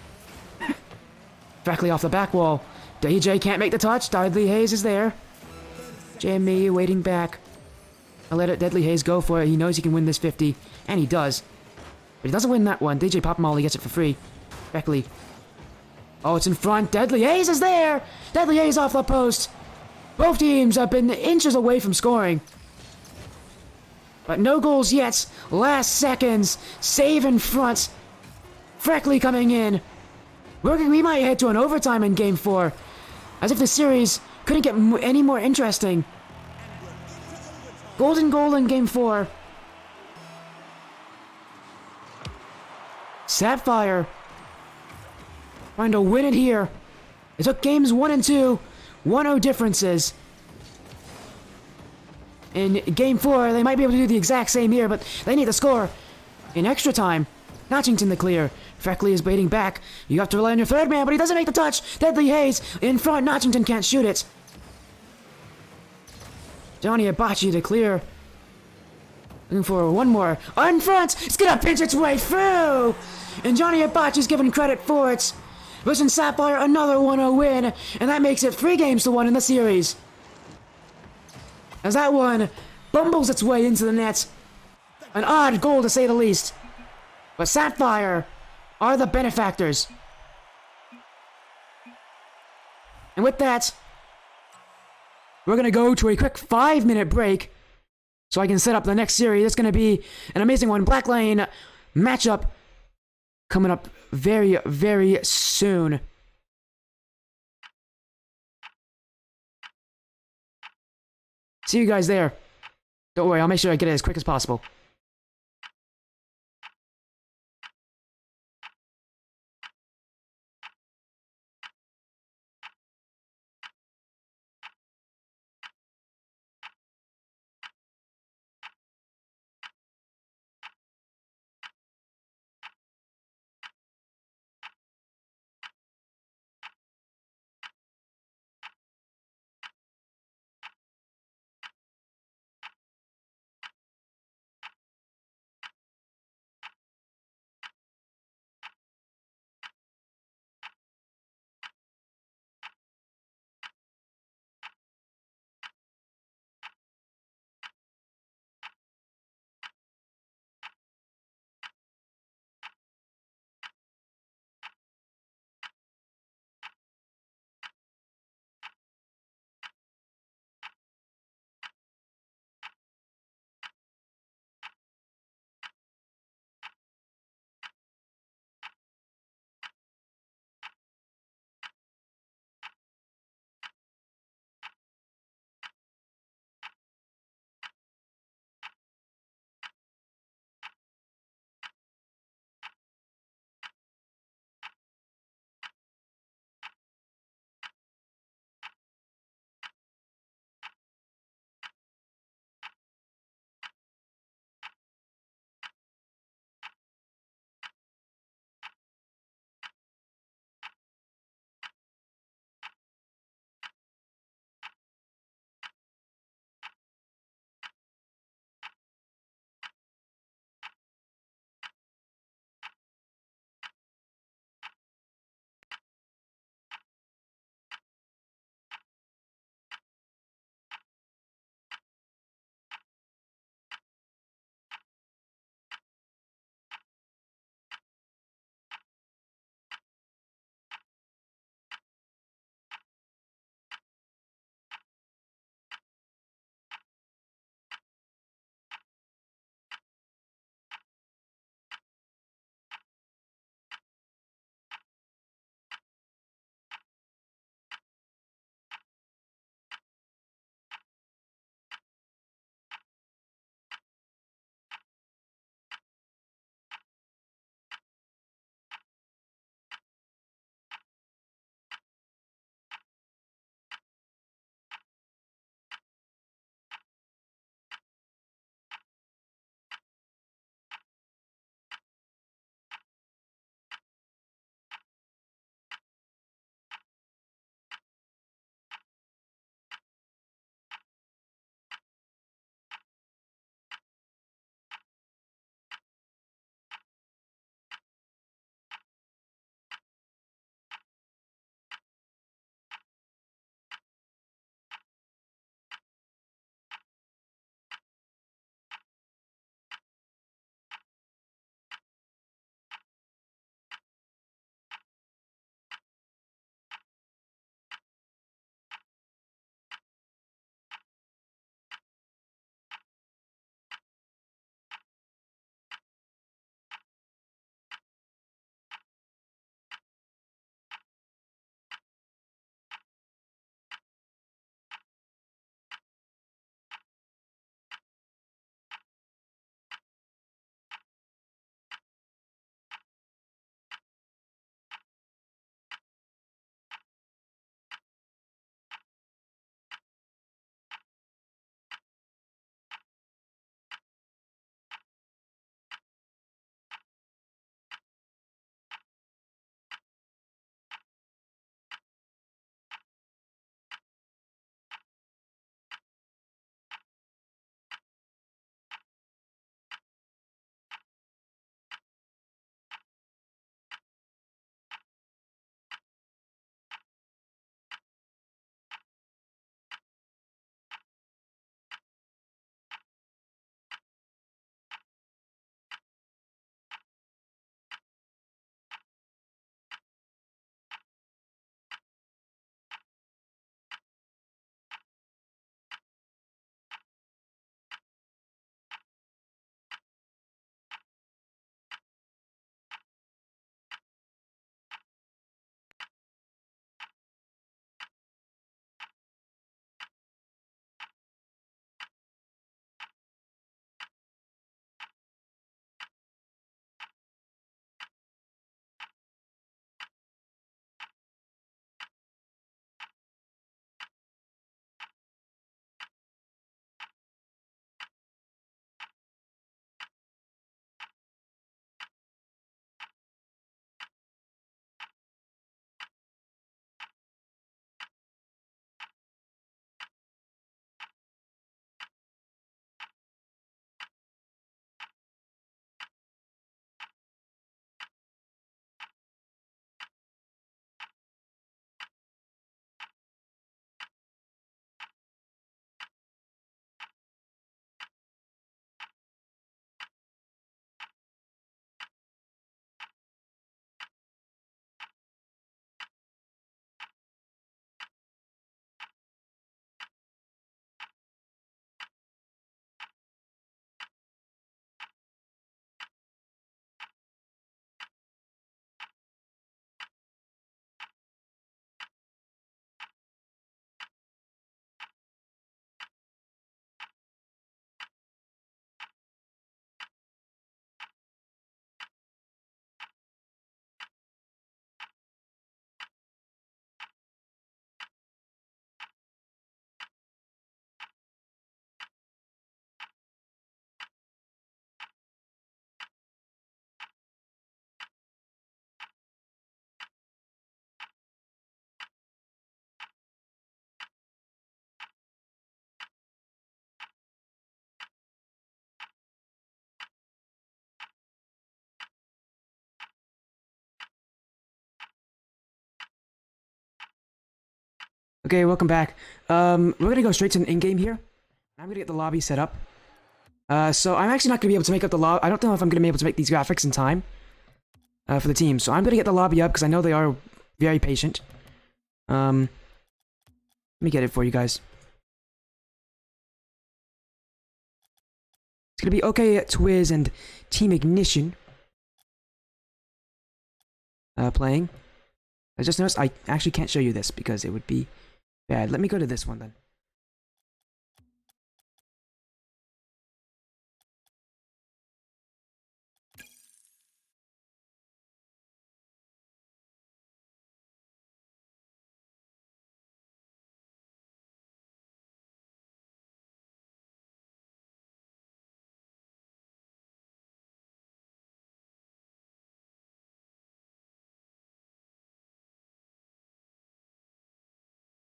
Freckley off the back wall. DJ can't make the touch. Deadly Haze is there. JME waiting back. I'll let Deadly Haze go for it. He knows he can win this 50. And he does. But he doesn't win that one. DJ Papamoli gets it for free. Freckley. Oh, it's in front. Deadly Haze is there! Deadly Haze off the post. Both teams have been inches away from scoring. But no goals yet. Last seconds. Save in front. Freckley coming in. We might head to an overtime in Game 4. As if the series couldn't get any more interesting. Golden goal in Game 4. Sapphire trying to win it here. It took games 1 and 2. 1-0 differences. In Game 4, they might be able to do the exact same here, but they need to score in extra time. Notchington the clear. Freckley is baiting back. You have to rely on your third man, but he doesn't make the touch. Deadly Haze in front. Notchington can't shoot it. Johnny Hibachi to clear. Looking for one more. In front! It's gonna pinch its way through! And Johnny Hibachi's given credit for it. Listen, Sapphire, another 1-0 win, and that makes it 3-1 in the series. As that one bumbles its way into the net. An odd goal to say the least. But Sapphire are the benefactors. And with that, we're going to go to a quick 5-minute break so I can set up the next series. It's going to be an amazing one. Black Lane matchup coming up very, very soon. See you guys there. Don't worry, I'll make sure I get it as quick as possible. Okay, welcome back. We're gonna go straight to an in-game here. I'm gonna get the lobby set up. So I'm actually not gonna be able to make up the lobby. I don't know if I'm gonna be able to make these graphics in time for the team. So I'm gonna get the lobby up because I know they are very patient. Let me get it for you guys. It's gonna be OKTwizz and Team Ignition playing. I just noticed I actually can't show you this because it would be bad. Let me go to this one then.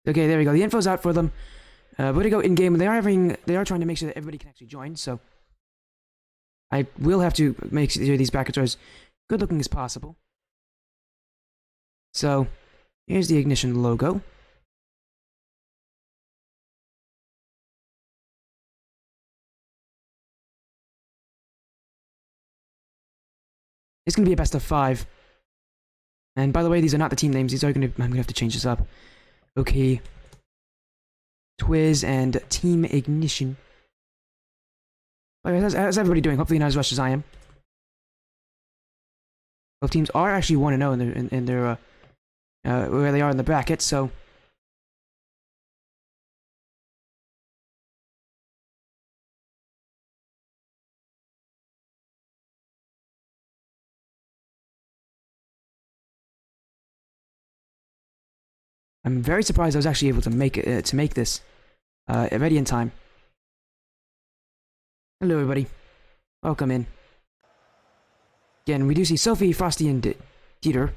Okay, there we go. The info's out for them. We're gonna go in game. They are trying to make sure that everybody can actually join. So I will have to make sure these brackets are as good looking as possible. So here's the Ignition logo. It's gonna be a best of 5. And by the way, these are not the team names. These are I'm gonna have to change this up. Okay. Twiz and Team Ignition. How's everybody doing? Hopefully not as rushed as I am. Both teams are actually 1-0 in their where they are in the bracket, so I'm very surprised I was actually able to make it to make this ready in time. Hello, everybody. Welcome in. Again, we do see Sophie, Frosty, and Dieter.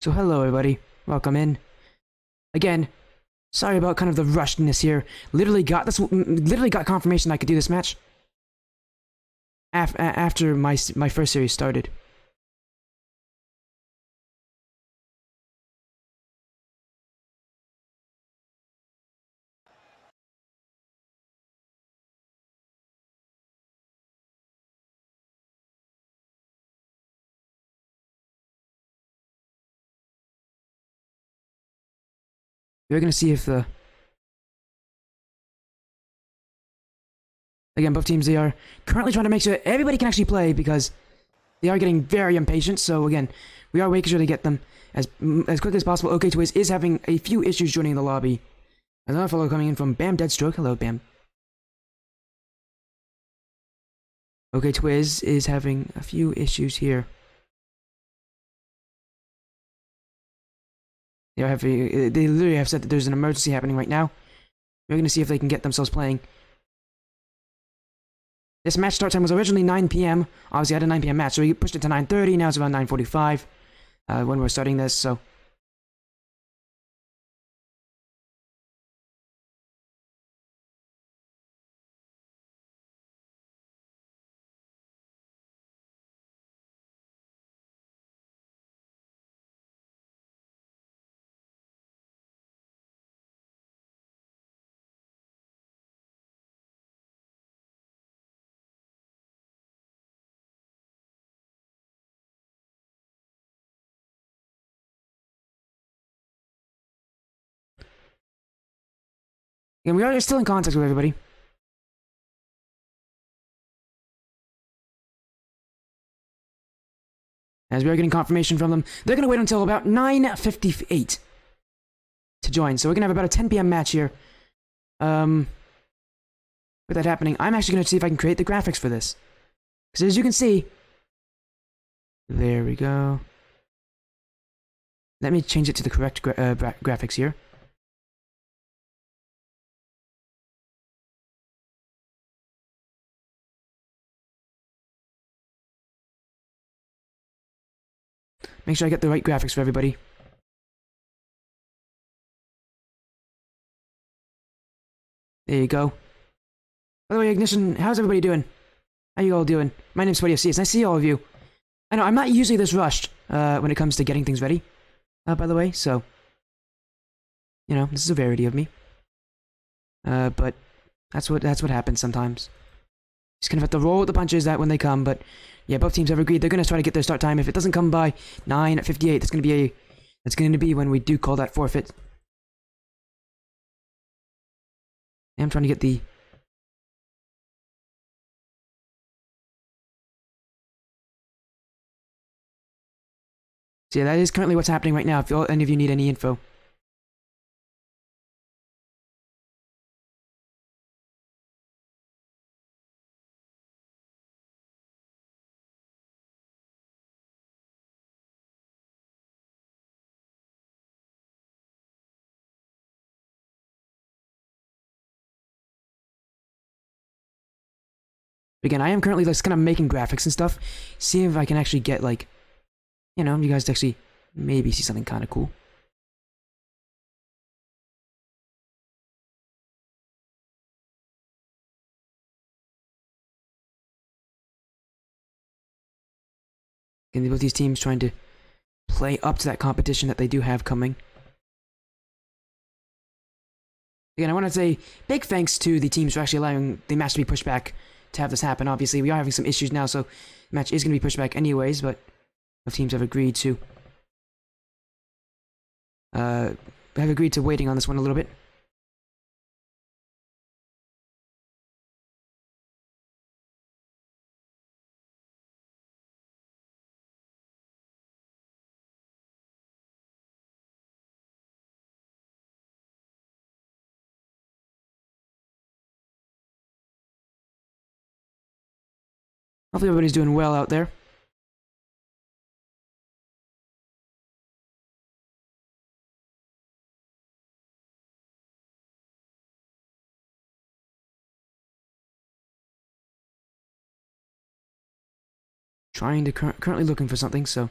So hello, everybody. Welcome in. Again, sorry about kind of the rushedness here. Literally got confirmation I could do this match after my first series started. We're gonna see if the again both teams, they are currently trying to make sure everybody can actually play because they are getting very impatient. So again, we are making sure to get them as quickly as possible. OKTwizz is having a few issues joining the lobby. Another follow coming in from Bam Deadstroke. Hello, Bam. OKTwizz is having a few issues here. They literally have said that there's an emergency happening right now. We're going to see if they can get themselves playing. This match start time was originally 9 p.m. Obviously, I had a 9 p.m. match, so we pushed it to 9:30. Now it's around 9:45 when we're starting this, so... And we are still in contact with everybody. As we are getting confirmation from them, they're going to wait until about 9:58 to join. So we're going to have about a 10 p.m. match here. With that happening, I'm actually going to see if I can create the graphics for this. Because as you can see... There we go. Let me change it to the correct graphics here. Make sure I get the right graphics for everybody. There you go. By the way, Ignition, how's everybody doing? How you all doing? My name's Sweaty FC. It's nice to see all of you. I know, I'm not usually this rushed when it comes to getting things ready, by the way, so... You know, this is a rarity of me. But that's what happens sometimes. Just kind of have to roll with the punches that when they come, but... Yeah, both teams have agreed they're going to try to get their start time. If it doesn't come by 9 at 58, that's going to be when we do call that forfeit. I'm trying to get the... So yeah, that is currently what's happening right now, if any of you need any info. Again, I am currently just kind of making graphics and stuff. See if I can actually get, like, you know, you guys to actually maybe see something kind of cool. And both these teams trying to play up to that competition that they do have coming. Again, I want to say big thanks to the teams for actually allowing the match to be pushed back to have this happen. Obviously, we are having some issues now, so the match is going to be pushed back anyways, but both teams have agreed to waiting on this one a little bit. Hopefully everybody's doing well out there. Trying to currently looking for something, so...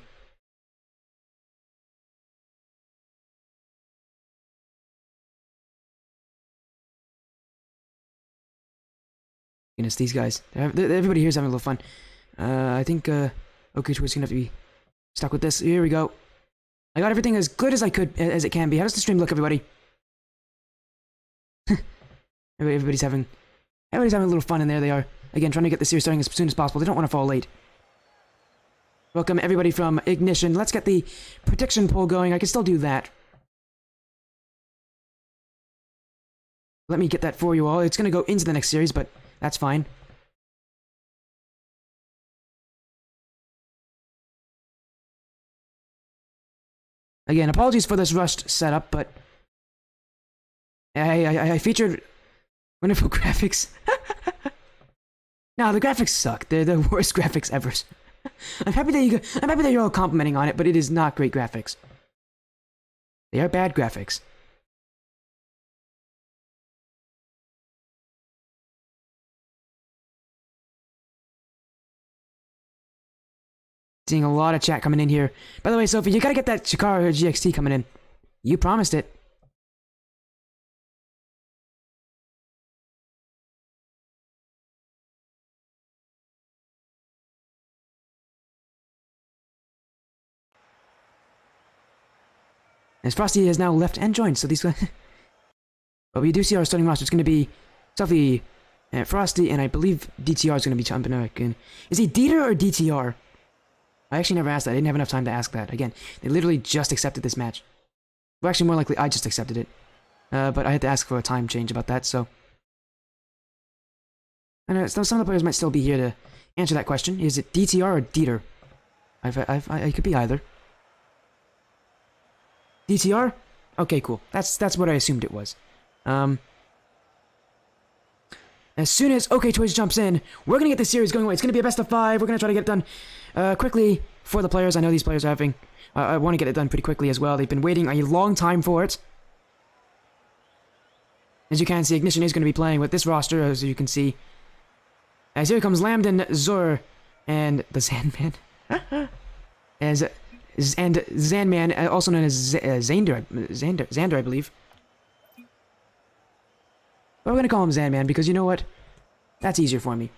Goodness, these guys. Everybody here's having a little fun. I think OKTwizz gonna have to be stuck with this. Here we go. I got everything as good as I could, as it can be. How does the stream look, everybody? everybody's having a little fun, and there they are. Again, trying to get the series starting as soon as possible. They don't want to fall late. Welcome, everybody from Ignition. Let's get the prediction poll going. I can still do that. Let me get that for you all. It's going to go into the next series, but that's fine. Again, apologies for this rushed setup, but I featured wonderful graphics. No, the graphics suck. They're the worst graphics ever. I'm happy that you're all complimenting on it, but it is not great graphics. They are bad graphics. Seeing a lot of chat coming in here. By the way, Sophie, you gotta get that Chikara GXT coming in. You promised it. As Frosty has now left and joined, so these guys... But we do see our starting roster. It's going to be Sophie, Frosty, and I believe DTR is going to be jumping back in. Is he Dieter or DTR? I actually never asked that. I didn't have enough time to ask that. Again, they literally just accepted this match. Well, actually, more likely, I just accepted it. But I had to ask for a time change about that, so... I know some of the players might still be here to answer that question. Is it DTR or Dieter? I could be either. DTR? Okay, cool. That's what I assumed it was. As soon as OKTwizz jumps in, we're gonna get this series going away. It's gonna be a best of 5. We're gonna try to get it done quickly for the players. I know these players are having... I want to get it done pretty quickly as well. They've been waiting a long time for it. As you can see, Ignition is going to be playing with this roster, as you can see. As here comes Lambden, Zur, and the Sandman. And Zanman, also known as Xander, I believe. But we're going to call him Zanman because you know what? That's easier for me.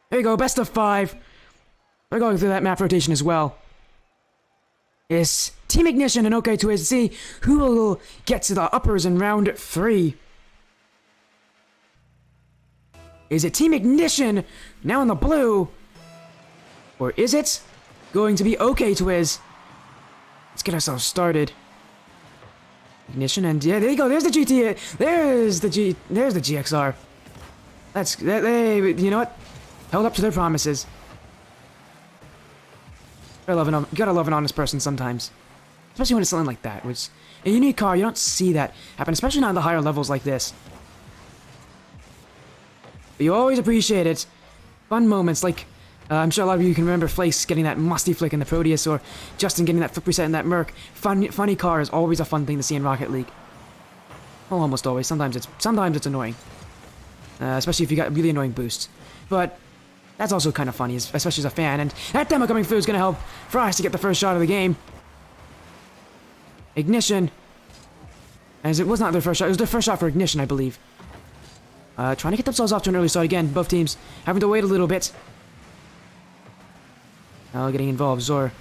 There you go, best of 5. We're going through that map rotation as well. It's Team Ignition and OKTwizz to see who will get to the uppers in round 3. Is it Team Ignition now in the blue? Or is it going to be OKTwizz? Let's get ourselves started. Ignition and yeah, there you go. There's the GT. There's the GXR. They, you know what? Held up to their promises. You gotta love an honest person sometimes. Especially when it's something like that. Which, a unique car, you don't see that happen. Especially not in the higher levels like this. But you always appreciate it. Fun moments like, I'm sure a lot of you can remember Flace getting that musty flick in the Proteus, or Justin getting that flip reset in that Merc. Funny car is always a fun thing to see in Rocket League. Well, almost always. Sometimes it's annoying. Especially if you got really annoying boosts. But that's also kind of funny, especially as a fan. And that demo coming through is going to help Frost to get the first shot of the game. Ignition. As it was not their first shot. It was their first shot for Ignition, I believe. Trying to get themselves off to an early start again. Both teams having to wait a little bit. Now getting involved. Zor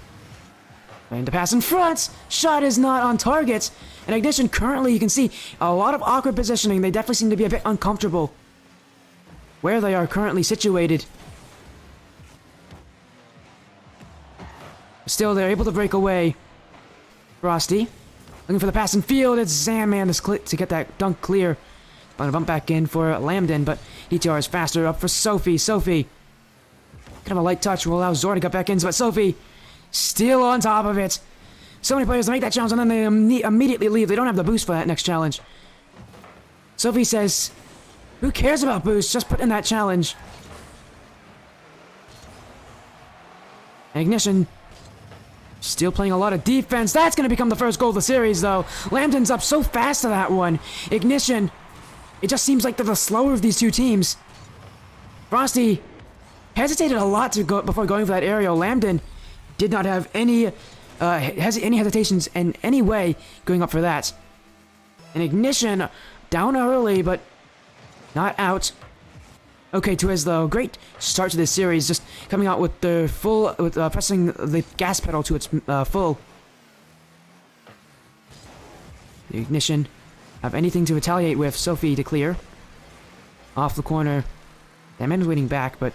trying to pass in front. Shot is not on target. And Ignition currently, you can see a lot of awkward positioning. They definitely seem to be a bit uncomfortable where they are currently situated. Still, they're able to break away. Frosty looking for the pass in field. It's Zanman to get that dunk clear. Gonna bump back in for Lambden, but DTR is faster. Up for Sophie. Sophie. Kind of a light touch will allow Zor to get back in, but Sophie still on top of it. So many players to make that challenge, and then they immediately leave. They don't have the boost for that next challenge. Sophie says, who cares about boost? Just put in that challenge. Ignition still playing a lot of defense. That's going to become the first goal of the series, though. Lambden's up so fast to that one. Ignition, it just seems like they're the slower of these two teams. Frosty hesitated a lot to go before going for that aerial. Lambden did not have any hesitations in any way going up for that. And Ignition down early, but not out. OKTwizz, though, great start to this series, just coming out with the full, pressing the gas pedal to its full. The Ignition have anything to retaliate with. Sophie to clear. Off the corner. That man's waiting back, but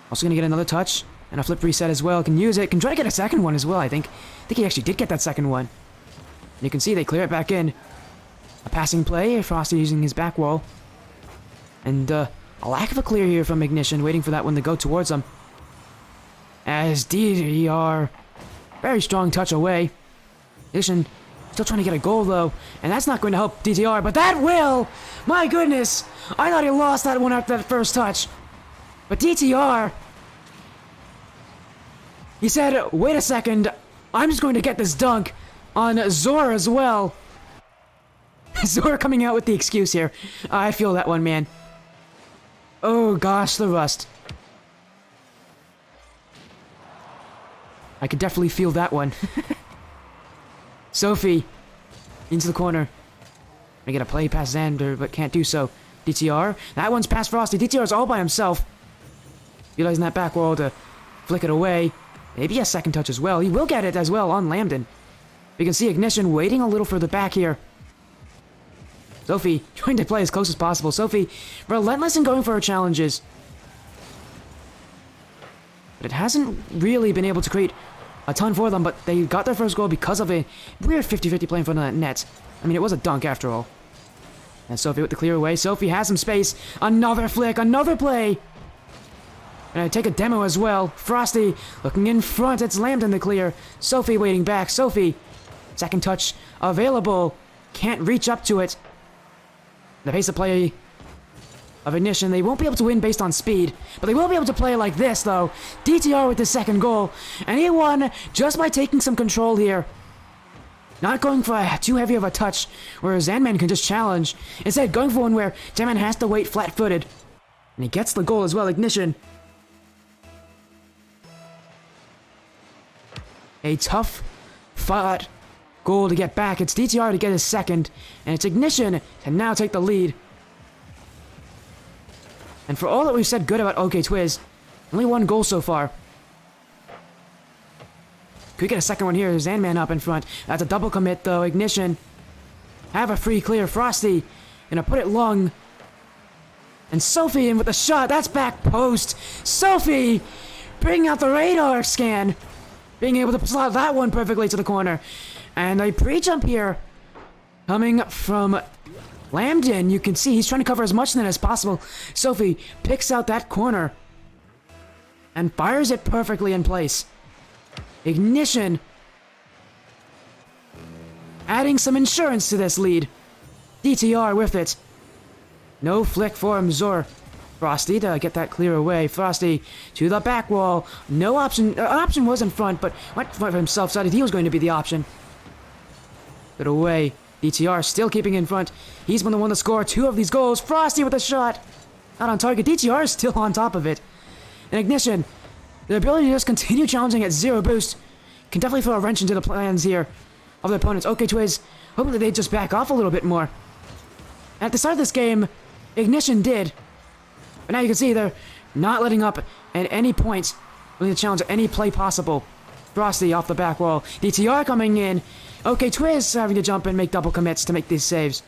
also gonna get another touch and a flip reset as well. Can use it. Can try to get a second one as well. I think he actually did get that second one. And you can see they clear it back in. A passing play. Frosty using his back wall, and a lack of a clear here from Ignition, waiting for that one to go towards them. As DDR, very strong touch away. Ignition still trying to get a goal though, and that's not going to help DTR, but that will! My goodness! I thought he lost that one after that first touch. But DTR, he said, wait a second, I'm just going to get this dunk on Zor as well. Zor coming out with the excuse here. I feel that one, man. Oh gosh, the rust. I could definitely feel that one. Sophie into the corner. I get a play past Xander, but can't do so. DTR, that one's past Frosty. DTR's all by himself. Utilizing that back wall to flick it away. Maybe a second touch as well. He will get it as well on Lambden. You can see Ignition waiting a little further back here. Sophie trying to play as close as possible. Sophie relentless in going for her challenges. But it hasn't really been able to create a ton for them, but they got their first goal because of a weird 50-50 play in front of that net. I mean, it was a dunk after all. And Sophie with the clear away. Sophie has some space. Another flick, another play. And I take a demo as well. Frosty looking in front. It's Lambden the clear. Sophie waiting back. Sophie, second touch available. Can't reach up to it. The pace of play of Ignition, they won't be able to win based on speed, but they will be able to play like this, though. DTR with the second goal, and he won just by taking some control here. Not going for too heavy of a touch, where Zanman can just challenge. Instead, going for one where Zanman has to wait flat-footed. And he gets the goal as well, Ignition. A tough fought goal to get back. It's DTR to get his second, and it's Ignition to now take the lead. And for all that we've said good about OKTwizz, only one goal so far. Could we get a second one here? Zandman up in front. That's a double commit, though. Ignition. Have a free clear. Frosty. Gonna put it long. And Sophie in with the shot. That's back post. Sophie bringing out the radar scan. Being able to slot that one perfectly to the corner. And a pre-jump here. Coming from Lambden. You can see he's trying to cover as much net as possible. Sophie picks out that corner. And fires it perfectly in place. Ignition. Adding some insurance to this lead. DTR with it. No flick for Zor. Frosty to get that clear away. Frosty to the back wall. No option. An option was in front, but went for himself. Decided he was going to be the option. Put away. DTR still keeping in front. He's been the one to score 2 of these goals. Frosty with a shot. Not on target. DTR is still on top of it. And Ignition. The ability to just continue challenging at 0 boost can definitely throw a wrench into the plans here of the opponents. OKTwizz, hopefully they just back off a little bit more. At the start of this game, Ignition did. But now you can see they're not letting up at any point, willing to challenge any play possible. Frosty off the back wall. DTR coming in. OKTwizz having to jump and make double commits to make these saves.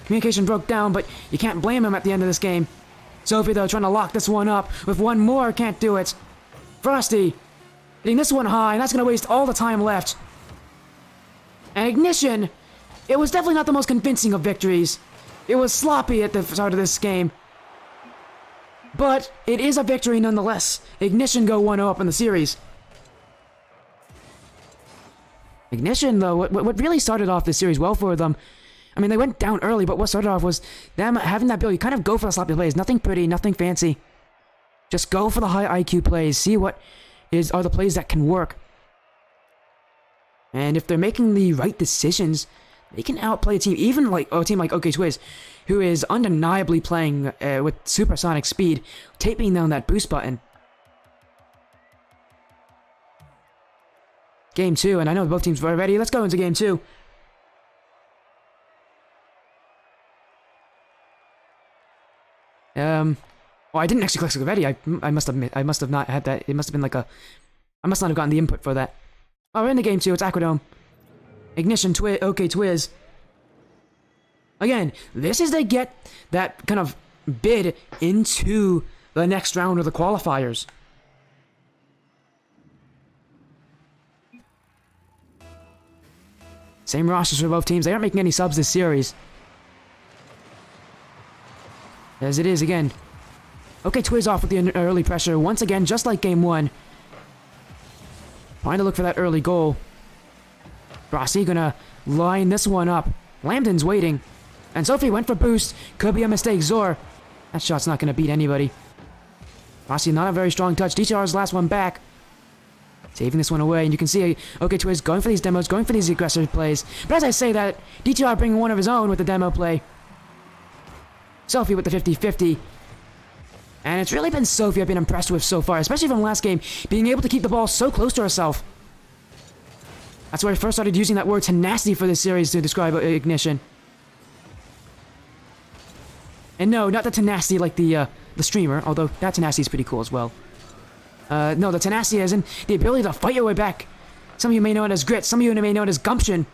Communication broke down, but you can't blame him at the end of this game. Sophie, though, trying to lock this one up with one more, can't do it. Frosty hitting this one high, and that's going to waste all the time left. And Ignition, it was definitely not the most convincing of victories. It was sloppy at the start of this game. But it is a victory nonetheless. Ignition go 1-0 up in the series. Ignition, though, what really started off this series well for them, I mean, they went down early, but what started off was them having that ability. Kind of go for the sloppy plays. Nothing pretty, nothing fancy. Just go for the high IQ plays. See what are the plays that can work. And if they're making the right decisions, they can outplay a team, even like a team like OKTwizz, who is undeniably playing with supersonic speed, taping down that boost button. Game 2, and I know both teams are ready. Let's go into Game 2. Well, I didn't actually click ready. I must have not had that. It must have been like a. I must not have gotten the input for that. Oh, we're in the Game 2. It's Aquadome. Ignition, OKTwizz. Again, this is to get that kind of bid into the next round of the qualifiers. Same rosters for both teams. They aren't making any subs this series. As it is again. OKTwizz off with the early pressure once again, just like Game 1. Trying to look for that early goal. Frosty gonna line this one up. Lambden's waiting. And Sophie went for boost. Could be a mistake. Zor. That shot's not gonna beat anybody. Frosty not a very strong touch. DTR's last one back. Saving this one away. And you can see OKTwizz going for these demos, going for these aggressive plays. But as I say that, DTR bringing one of his own with the demo play. Sophie with the 50-50. And it's really been Sophie I've been impressed with so far, especially from last game, being able to keep the ball so close to herself. That's where I first started using that word tenacity for this series to describe Ignition. And no, not the tenacity like the streamer, although that tenacity is pretty cool as well. No, the tenacity is in the ability to fight your way back. Some of you may know it as grit, some of you may know it as gumption.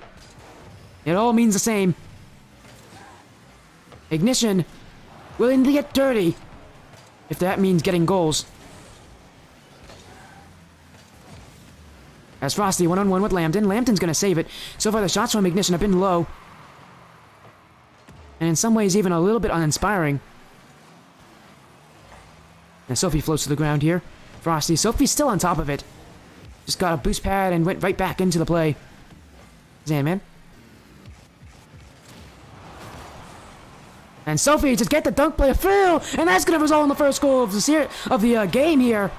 It all means the same. Ignition, willing to get dirty, if that means getting goals. As Frosty one-on-one with Lambden. Lambden's gonna save it. So far the shots from Ignition have been low. And in some ways even a little bit uninspiring. And Sophie floats to the ground here. Frosty. Sophie's still on top of it. Just got a boost pad and went right back into the play. Zandman. And Sophie just get the dunk play through, and that's gonna result in the first goal of the game here.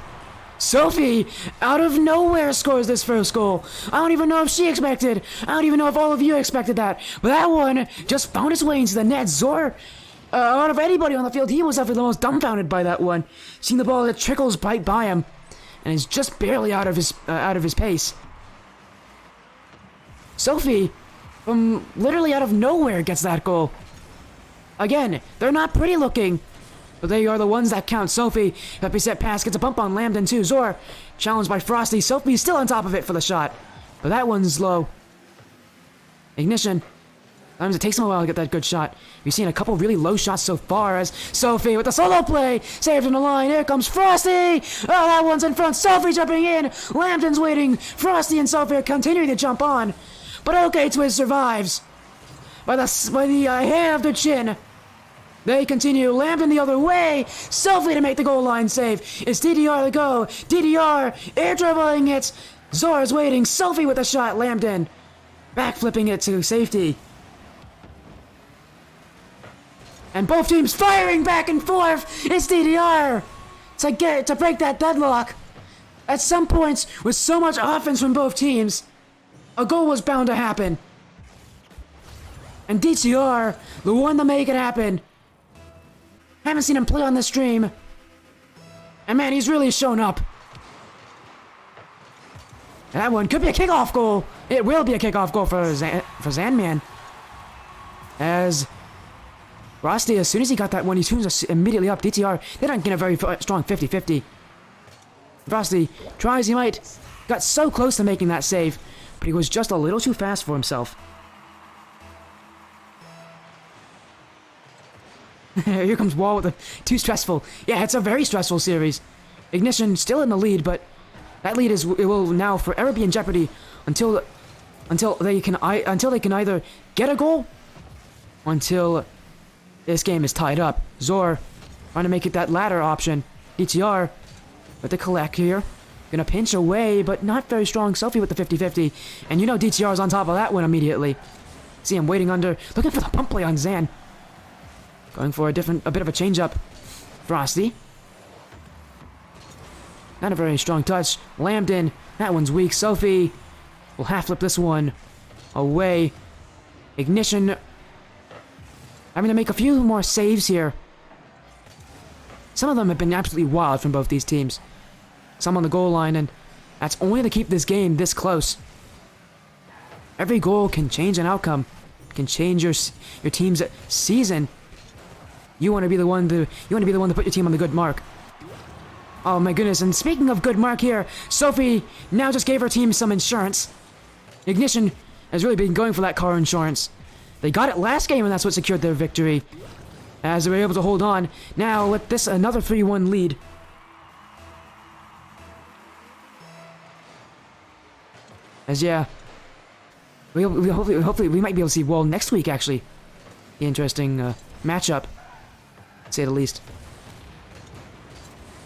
Sophie, out of nowhere, scores this first goal. I don't even know if she expected. I don't even know if all of you expected that. But that one just found its way into the net. Zor, out of anybody on the field, he was definitely the most dumbfounded by that one. Seeing the ball that trickles right by him, and is just barely out of his pace. Sophie, from literally out of nowhere, gets that goal. Again, they're not pretty looking, But they are the ones that count. Sophie, that reset pass, gets a bump on Lambden too. Zor, challenged by Frosty. Sophie's still on top of it for the shot. But that one's low. Ignition. Sometimes it takes them a while to get that good shot. We've seen a couple really low shots so far as Sophie with the solo play. Saved in the line. Here comes Frosty. Oh, that one's in front. Sophie jumping in. Lambden's waiting. Frosty and Sophie are continuing to jump on. But OKTwizz survives. By the hair of their chin. They continue. Lambden the other way. Sophie to make the goal line save. It's DDR to go. DDR air dribbling it. Zor's waiting. Sophie with the shot. Lambden backflipping it to safety. And both teams firing back and forth. It's DDR to break that deadlock. At some points, with so much offense from both teams, a goal was bound to happen. And DTR, the one to make it happen. Haven't seen him play on the stream. And man, he's really shown up. And that one could be a kickoff goal. It will be a kickoff goal for Zanman. As Frosty, as soon as he got that one, he tunes us immediately up. DTR, they don't get a very strong 50-50. Frosty tries, he might. Got so close to making that save, but he was just a little too fast for himself. Here comes Wall with a too stressful. Yeah, it's a very stressful series. Ignition still in the lead, but that lead it will now forever be in jeopardy until they can either get a goal or until this game is tied up. Zor trying to make it that latter option. DTR with the collect here. Gonna pinch away, but not very strong. Sophie with the 50-50. And you know DTR is on top of that one immediately. See him waiting under. Looking for the pump play on Zan. Going for a bit of a change-up. Frosty. Not a very strong touch. Lambden. That one's weak. Sophie will half-flip this one away. Ignition having to make a few more saves here. Some of them have been absolutely wild from both these teams. Some on the goal line, and that's only to keep this game this close. Every goal can change an outcome, can change your team's season. You want to be the one to put your team on the good mark. Oh my goodness! And speaking of good mark here, Sophie now just gave her team some insurance. Ignition has really been going for that car insurance. They got it last game, and that's what secured their victory. As they were able to hold on. Now, with this, another 3-1 lead. As, yeah. Hopefully, we might be able to see Wall next week, actually. Interesting matchup, to say the least.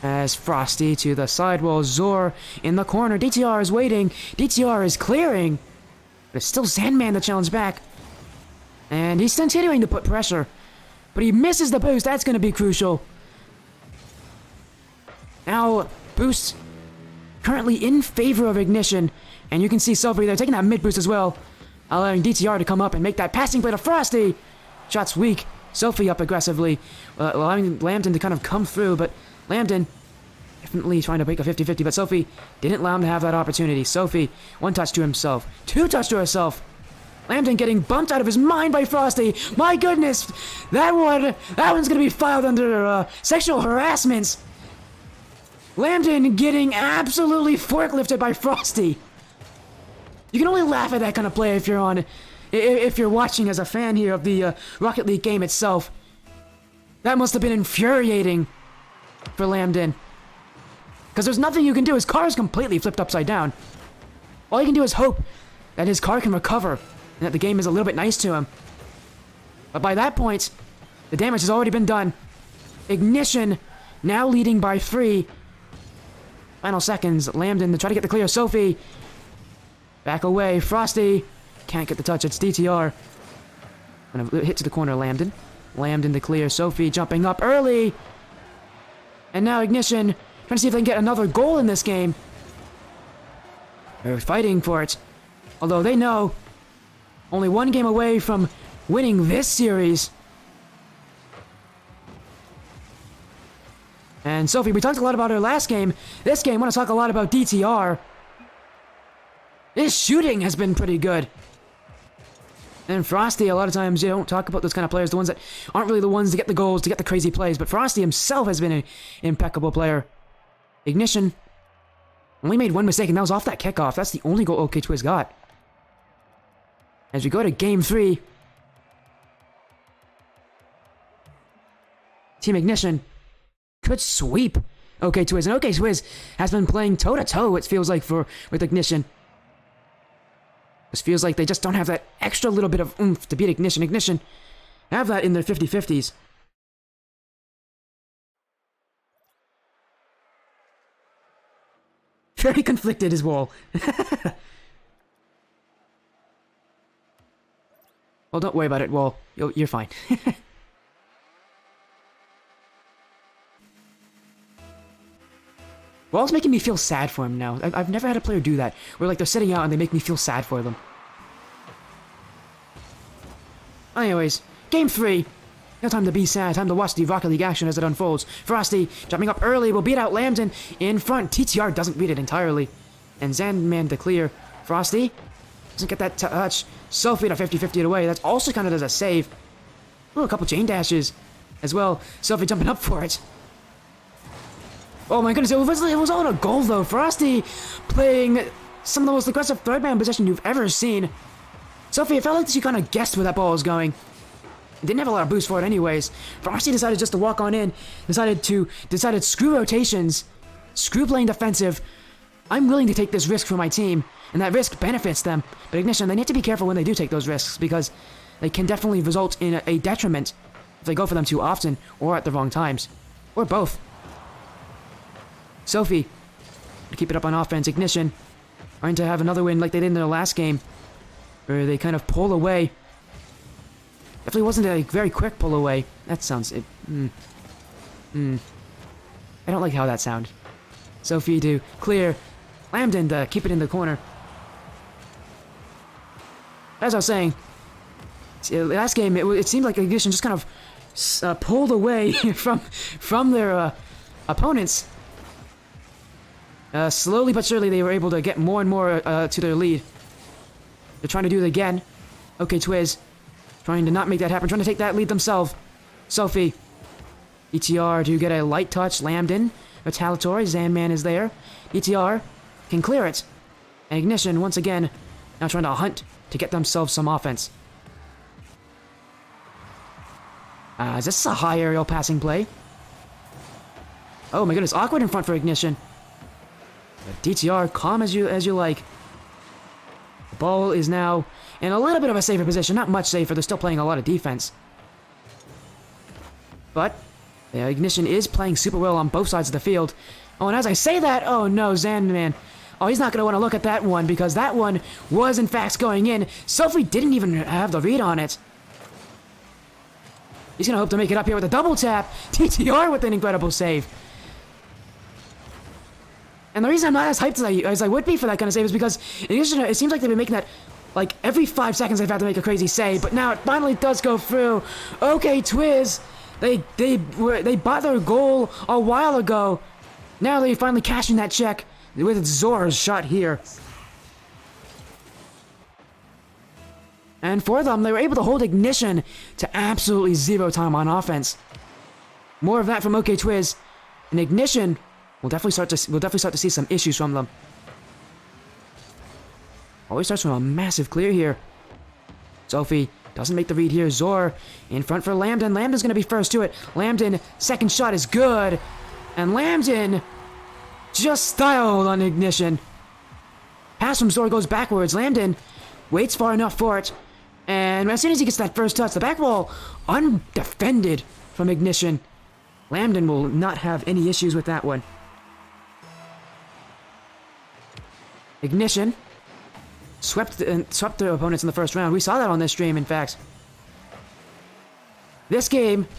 As Frosty to the sidewall. Zor in the corner. DTR is waiting. DTR is clearing. But it's still Sandman to challenge back. And he's continuing to put pressure. But he misses the boost. That's going to be crucial. Now, boost currently in favor of Ignition. And you can see Sophie there taking that mid boost as well. Allowing DTR to come up and make that passing play to Frosty. Shot's weak. Sophie up aggressively. Allowing Lambden to kind of come through. But Lambden definitely trying to break a 50-50. But Sophie didn't allow him to have that opportunity. Sophie, one touch to himself. Two touch to herself. Lambden getting bumped out of his mind by Frosty. My goodness, that one's gonna be filed under sexual harassment. Lambden getting absolutely forklifted by Frosty. You can only laugh at that kind of play if you're watching as a fan here of the Rocket League game itself. That must have been infuriating for Lambden. Because there's nothing you can do. His car is completely flipped upside down. All you can do is hope that his car can recover. And that the game is a little bit nice to him. But by that point, the damage has already been done. Ignition now leading by 3. Final seconds. Lambden to try to get the clear. Sophie. Back away. Frosty. Can't get the touch. It's DTR. Gonna hit to the corner. Lambden. Lambden to clear. Sophie jumping up early. And now Ignition trying to see if they can get another goal in this game. They're fighting for it. Although they know only one game away from winning this series. And Sophie, we talked a lot about her last game. This game, I want to talk a lot about DTR. His shooting has been pretty good. And Frosty, a lot of times you don't talk about those kind of players, the ones that aren't really the ones to get the goals, to get the crazy plays, but Frosty himself has been an impeccable player. Ignition only made one mistake, and that was off that kickoff. That's the only goal OKTwizz got. As we go to Game 3. Team Ignition could sweep OKTwizz, and OKTwizz has been playing toe-to-toe, it feels like, with Ignition. This feels like they just don't have that extra little bit of oomph to beat Ignition. Ignition have that in their 50-50s. Very conflicted as well. Well, don't worry about it, Wall. You're fine. Wall's making me feel sad for him now. I've never had a player do that, where like they're sitting out and they make me feel sad for them. Anyways, Game 3. No time to be sad, time to watch the Rocket League action as it unfolds. Frosty, jumping up early, will beat out Lambden in front. TTR doesn't beat it entirely. And Zandman to clear. Frosty doesn't get that touch. Sophie to 50-50 it away. That's also counted as a save. Ooh, a couple chain dashes as well. Sophie jumping up for it. Oh my goodness, it was all a goal though. Frosty playing some of the most aggressive third man possession you've ever seen. Sophie, it felt like she kind of guessed where that ball was going. Didn't have a lot of boost for it anyways. Frosty decided just to walk on in. Decided screw rotations. Screw playing defensive. I'm willing to take this risk for my team, and that risk benefits them. But Ignition, they need to be careful when they do take those risks, because they can definitely result in a detriment if they go for them too often, or at the wrong times. Or both. Sophie, to keep it up on offense. Ignition, trying to have another win like they did in their last game, where they kind of pull away. Definitely wasn't a very quick pull away. That sounds... I don't like how that sounded. Sophie to clear. Lambden to keep it in the corner. As I was saying, last game, it seemed like Ignition just kind of pulled away from their opponents. Slowly but surely, they were able to get more and more to their lead. They're trying to do it again. OKTwizz trying to not make that happen, trying to take that lead themselves. Sophie. ETR to get a light touch. Lambden. Retaliatory. Zandman is there. ETR can clear it. And Ignition, once again, now trying to hunt to get themselves some offense. Is this a high aerial passing play? Oh my goodness, awkward in front for Ignition. DTR, calm as you like. The ball is now in a little bit of a safer position. Not much safer. They're still playing a lot of defense. But Ignition is playing super well on both sides of the field. Oh, and as I say that, oh no, Zandman. Oh, he's not going to want to look at that one, because that one was in fact going in. Sophie didn't even have the read on it. He's going to hope to make it up here with a double tap. TTR with an incredible save. And the reason I'm not as hyped as I would be for that kind of save is because it seems like they've been making that, like, every 5 seconds they've had to make a crazy save, but now it finally does go through. OKTwizz, they bought their goal a while ago. Now they finally cashing that check with Zor's shot here. And for them, they were able to hold Ignition to absolutely 0 time on offense. More of that from OKTwizz, and Ignition we'll definitely start to see some issues from them. Always starts from a massive clear here. Sophie doesn't make the read here. Zor in front for Lambden. Lambden's going to be first to it. Lambden, second shot is good. And Lambden just styled on Ignition. Pass from Zor goes backwards. Lambden waits far enough for it. And as soon as he gets that first touch, the back wall undefended from Ignition. Lambden will not have any issues with that one. Ignition swept their opponents in the first round. We saw that on this stream, in fact. This game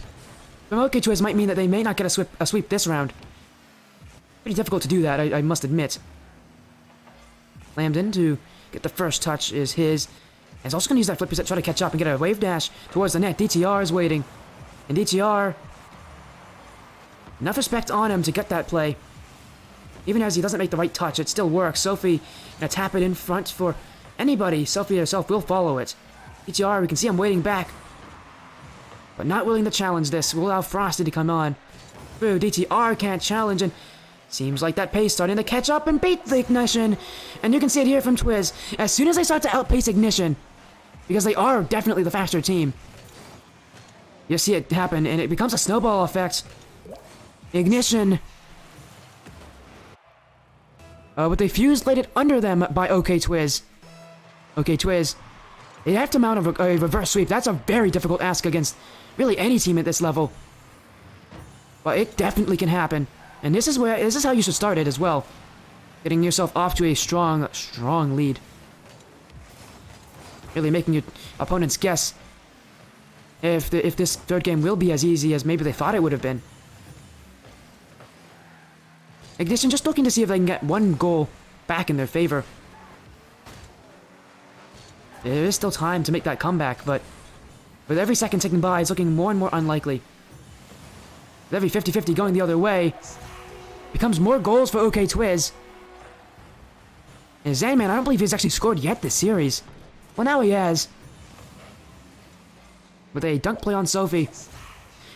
from OKTwizz might mean that they may not get a sweep this round. Pretty difficult to do that, I must admit. Lambden to get the first touch is his. And he's also going to use that flip reset, try to catch up and get a wave dash towards the net. DTR is waiting. And DTR, enough respect on him to get that play. Even as he doesn't make the right touch, it still works. Sophie gonna tap it in front for anybody. Sophie herself will follow it. DTR, we can see him waiting back. But not willing to challenge this. Will allow Frosty to come on. Through, DTR can't challenge, and seems like that pace starting to catch up and beat the Ignition. And you can see it here from Twizz. As soon as they start to outpace Ignition, because they are definitely the faster team, you see it happen, and it becomes a snowball effect. Ignition, with the fuse lighted under them by OKTwizz. OKTwizz, they have to mount a reverse sweep. That's a very difficult ask against really any team at this level. But it definitely can happen. And this is how you should start it as well. Getting yourself off to a strong lead. Really making your opponents guess if this third game will be as easy as maybe they thought it would have been. Ignition just looking to see if they can get one goal back in their favor. There is still time to make that comeback, but with every second ticking by, it's looking more and more unlikely. With every 50-50 going the other way, becomes more goals for OKTwizz. And Zanman, I don't believe he's actually scored yet this series. Well, now he has. With a dunk play on Sophie.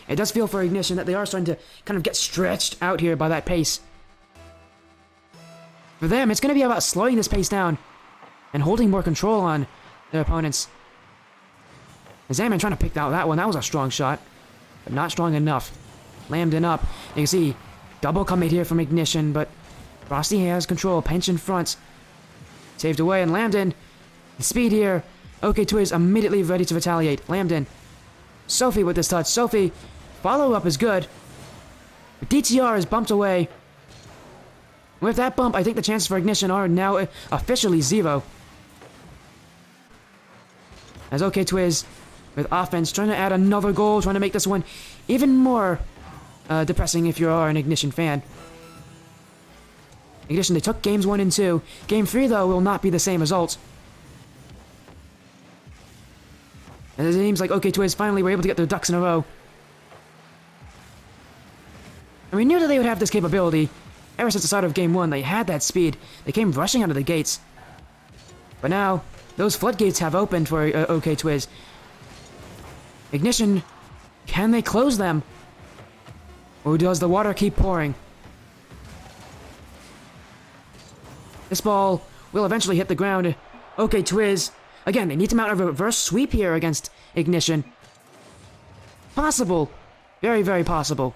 It does feel for Ignition that they are starting to kind of get stretched out here by that pace. For them, it's going to be about slowing this pace down and holding more control on their opponents. And Zanman trying to pick out that one. That was a strong shot, but not strong enough. Lambden up. You can see double commit here from Ignition, but Frosty has control. Pinch in front. Saved away, and Lambden. Speed here. OKTwizz immediately ready to retaliate. Lambden. Sophie with this touch. Sophie. Follow-up is good. But DTR is bumped away. With that bump, I think the chances for Ignition are now officially 0. As OKTwizz with offense trying to add another goal, trying to make this one even more depressing if you are an Ignition fan. Ignition, they took games 1 and 2. Game 3, though, will not be the same result. And it seems like OKTwizz finally were able to get their ducks in a row. And we knew that they would have this capability. Ever since the start of Game 1, they had that speed. They came rushing out of the gates. But now, those floodgates have opened for OKTwizz. Ignition, can they close them? Or does the water keep pouring? This ball will eventually hit the ground. OKTwizz, again, they need to mount a reverse sweep here against Ignition. Possible. Very, very possible.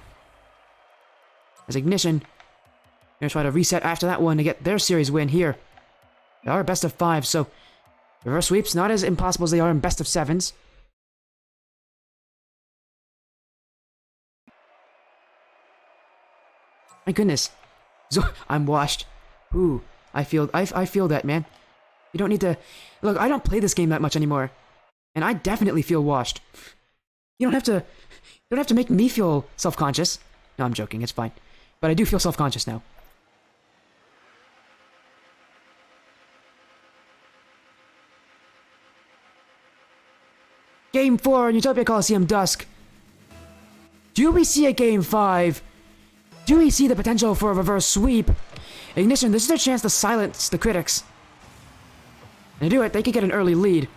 As Ignition gonna try to reset after that one to get their series win here. They are best of 5, so reverse sweeps not as impossible as they are in best of 7s. My goodness. So, I'm washed. Ooh, I feel that, man. You don't need to... Look, I don't play this game that much anymore. And I definitely feel washed. You don't have to make me feel self-conscious. No, I'm joking, it's fine. But I do feel self-conscious now. Game 4 in Utopia Coliseum Dusk. Do we see a Game 5? Do we see the potential for a reverse sweep? Ignition, this is their chance to silence the critics. And to do it, they could get an early lead.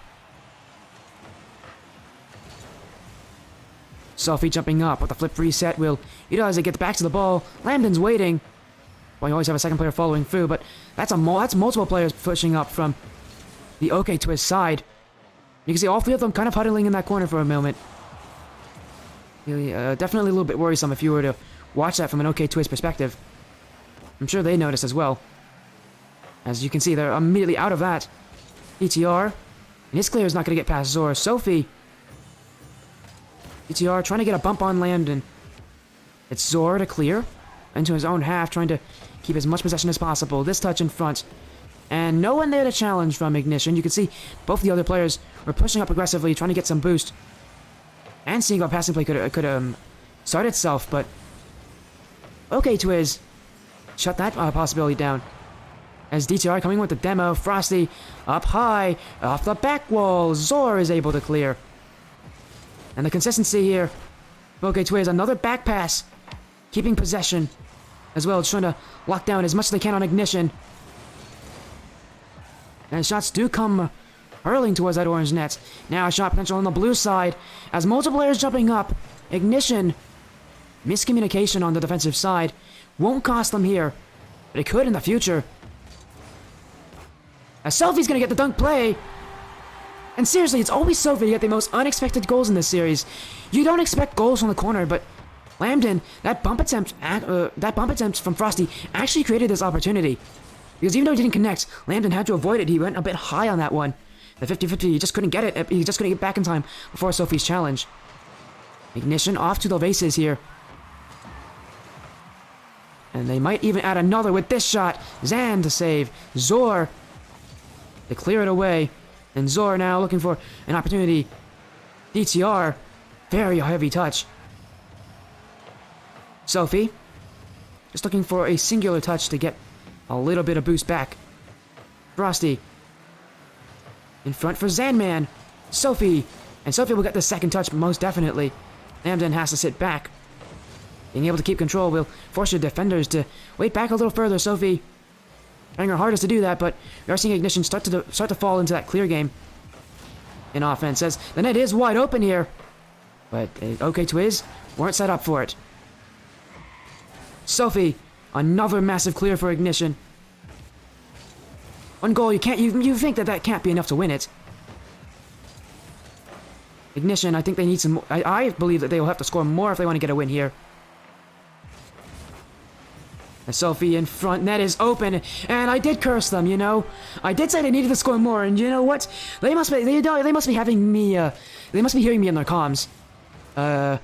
Sophie jumping up with a flip reset will utilize it, gets back to the ball. Lambden's waiting. Well, you always have a second player following through, but that's multiple players pushing up from the OKTwizz side. You can see all 3 of them kind of huddling in that corner for a moment. Really, definitely a little bit worrisome if you were to watch that from an OKTwizz perspective. I'm sure they noticed as well. As you can see, they're immediately out of that. DTR, and his clear is not going to get past Zor. Sophie. DTR trying to get a bump on Lambden. It's Zor to clear into his own half, trying to keep as much possession as possible. This touch in front. And no one there to challenge from Ignition. You can see both the other players were pushing up aggressively, trying to get some boost. And seeing how passing play could start itself, but OKTwizz shut that possibility down. As DTR coming with the demo, Frosty up high, off the back wall, Zor is able to clear. And the consistency here, OKTwizz, another back pass, keeping possession as well, trying to lock down as much as they can on Ignition. And shots do come hurling towards that orange net. Now a shot potential on the blue side. As multiple players jumping up, Ignition, miscommunication on the defensive side. Won't cost them here, but it could in the future. As Sophie's gonna get the dunk play. And seriously, it's always Sophie to get the most unexpected goals in this series. You don't expect goals from the corner, but Lambden, that bump attempt from Frosty actually created this opportunity. Because even though he didn't connect, Lambden had to avoid it. He went a bit high on that one. The 50-50, he just couldn't get it. He just couldn't get back in time before Sophie's challenge. Ignition off to the races here. And they might even add another with this shot. Zan to save. Zor to clear it away. And Zor now looking for an opportunity. DTR. Very heavy touch. Sophie. Just looking for a singular touch to get a little bit of boost back. Frosty. In front for Zanman. Sophie. And Sophie will get the second touch most definitely. Lambden has to sit back. Being able to keep control will force your defenders to wait back a little further. Sophie trying her hardest to do that, but we are seeing Ignition start to fall into that clear game in offense. As the net is wide open here, but OKTwizz weren't set up for it. Sophie, another massive clear for Ignition. One goal, you think that can't be enough to win it. Ignition, I think they need some more. I believe that they will have to score more if they want to get a win here. And Sophie in front, net is open, and I did curse them, you know. I did say they needed to score more, and you know what? They must be having me. They must be hearing me in their comms. I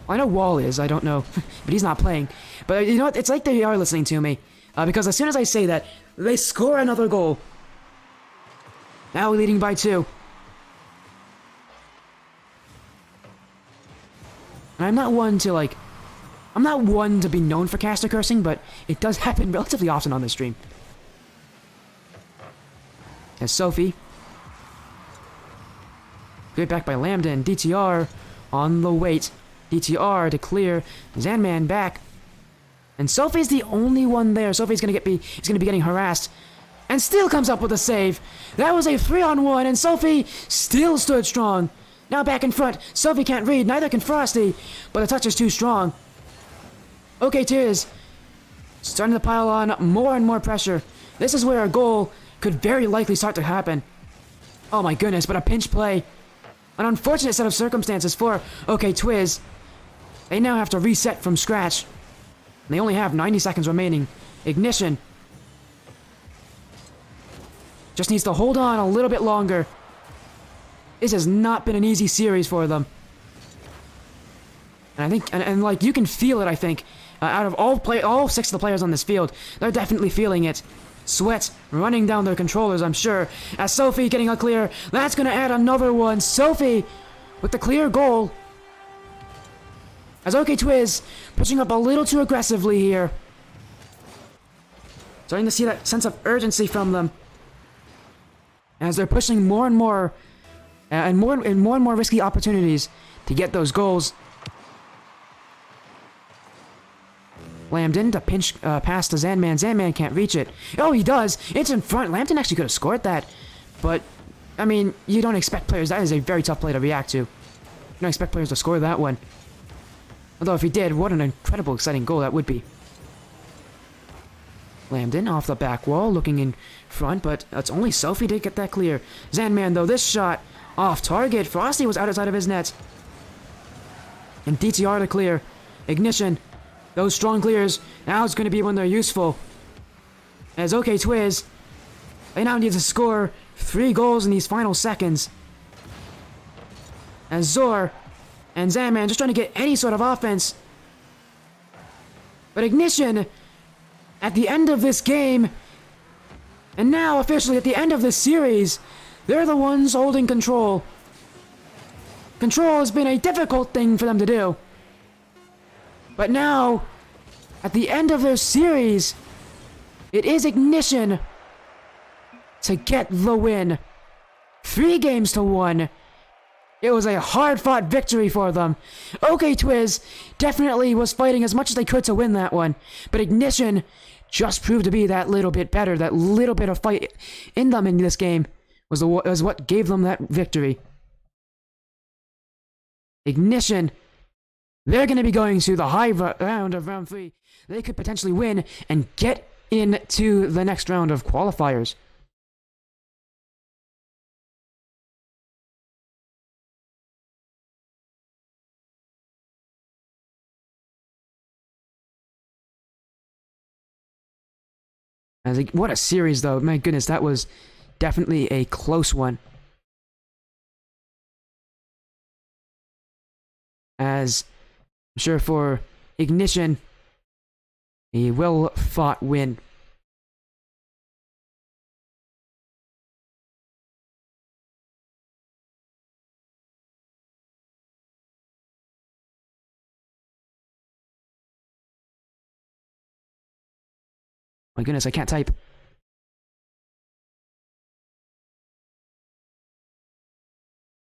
know Wall is. I don't know, but he's not playing. But you know what? It's like they are listening to me, because as soon as I say that, they score another goal. Now we're leading by 2. And I'm not one to be known for caster cursing, but it does happen relatively often on this stream. As Sophie. Good back by Lambda and DTR on the wait. DTR to clear. Zanman back. And Sophie's the only one there. Sophie's gonna be getting harassed. And still comes up with a save. That was a 3-on-1, and Sophie still stood strong. Now back in front. Sophie can't read, neither can Frosty. But the touch is too strong. OKTwizz starting to pile on more and more pressure. This is where a goal could very likely start to happen. Oh my goodness, but a pinch play. An unfortunate set of circumstances for OKTwizz. They now have to reset from scratch. And they only have 90 seconds remaining. Ignition just needs to hold on a little bit longer. This has not been an easy series for them. And I think, and like, you can feel it, I think. Out of all 6 of the players on this field, they're definitely feeling it. Sweat running down their controllers, I'm sure. As Sophie getting a clear, that's going to add another one. Sophie with the clear goal. As OKTwizz pushing up a little too aggressively here. Starting to see that sense of urgency from them. As they're pushing more and more, and more risky opportunities to get those goals. Lambden to pinch pass to Zanman. Zanman can't reach it. Oh, he does. It's in front. Lambden actually could have scored that. But, I mean, you don't expect players. That is a very tough play to react to. You don't expect players to score that one. Although if he did, what an incredible, exciting goal that would be. Lambden off the back wall, looking in front, but it's only Sophie did get that clear. Zanman, though, this shot off target. Frosty was outside of his net. And DTR to clear. Ignition. Those strong clears, now it's going to be when they're useful. As OKTwizz, they now need to score 3 goals in these final seconds. As Zor and Zanman just trying to get any sort of offense. But Ignition, at the end of this game, and now officially at the end of this series, they're the ones holding control. Control has been a difficult thing for them to do. But now, at the end of their series, it is Ignition to get the win. 3 games to 1. It was a hard-fought victory for them. OKTwizz definitely was fighting as much as they could to win that one, but Ignition just proved to be that little bit better, that little bit of fight in them in this game. was what gave them that victory. Ignition. They're going to be going to the high round of round 3. They could potentially win and get into the next round of qualifiers. What a series, though. My goodness, that was definitely a close one. As I'm sure for Ignition, a well-fought win. My goodness, I can't type.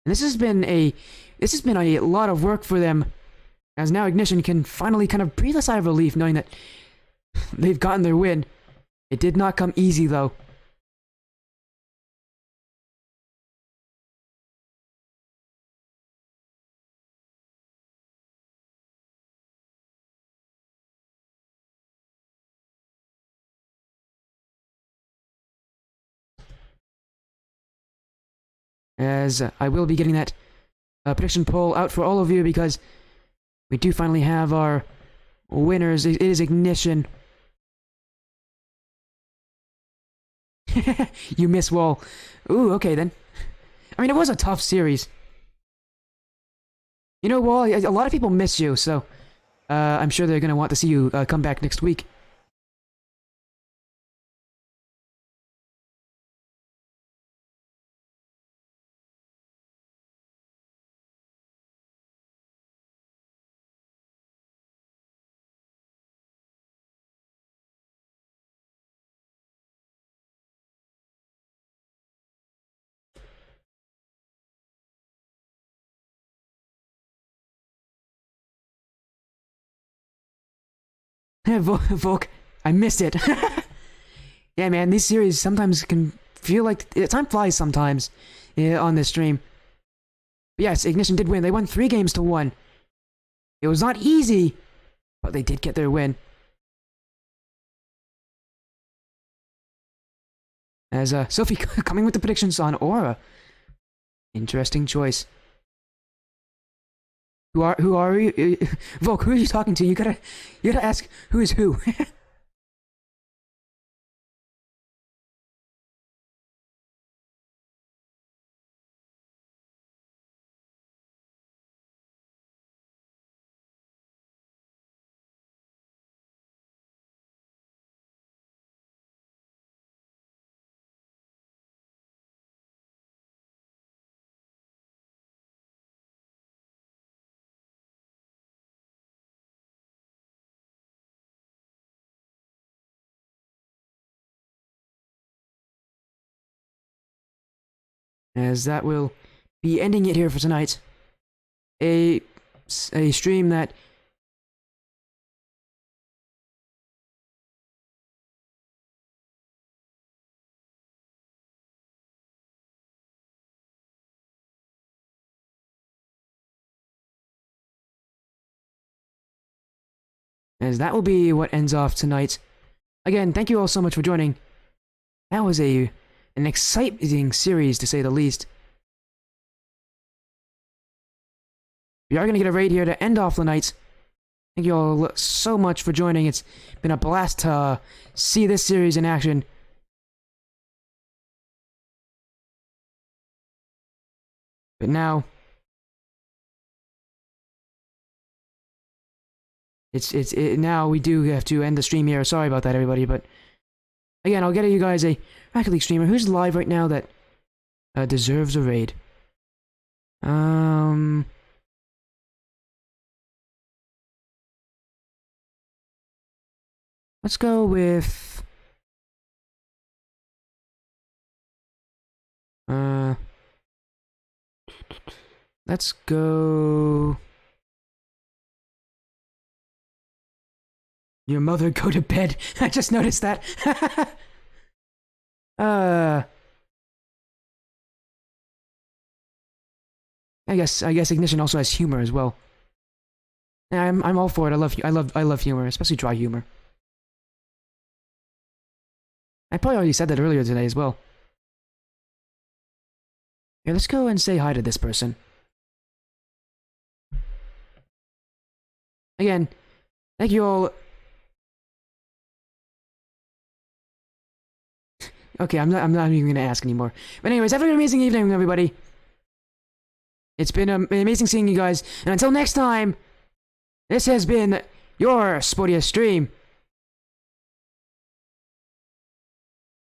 And this has been a lot of work for them, as now Ignition can finally kind of breathe a sigh of relief knowing that they've gotten their win. It did not come easy, though. As I will be getting that prediction poll out for all of you, because we do finally have our winners. It is Ignition. You miss Wall. Ooh, okay then. I mean, it was a tough series. You know, Wall, a lot of people miss you, so I'm sure they're going to want to see you come back next week. Volk, I missed it. Yeah, man, these series sometimes can feel like time flies sometimes on this stream. But yes, Ignition did win. They won 3 games to 1. It was not easy, but they did get their win. As Sophie coming with the predictions on Aura. Interesting choice. Who are you? Volk, who are you talking to? You gotta ask who is who. As that will be ending it here for tonight. A stream that will be what ends off tonight. Again, thank you all so much for joining. That was an exciting series, to say the least. We are going to get a raid here to end off the night. Thank you all so much for joining. It's been a blast to see this series in action. But now, now we do have to end the stream here. Sorry about that, everybody. But again, I'll get you guys a Rocket League streamer who's live right now that deserves a raid. Let's go with let's go. Your mother, go to bed. I just noticed that. I guess Ignition also has humor as well. And I'm all for it. I love humor, especially dry humor. I probably already said that earlier today as well. Here, let's go and say hi to this person. Again, thank you all. Okay, I'm not even gonna ask anymore. But anyways, have an amazing evening, everybody. It's been amazing seeing you guys, and until next time, this has been your sportiest stream.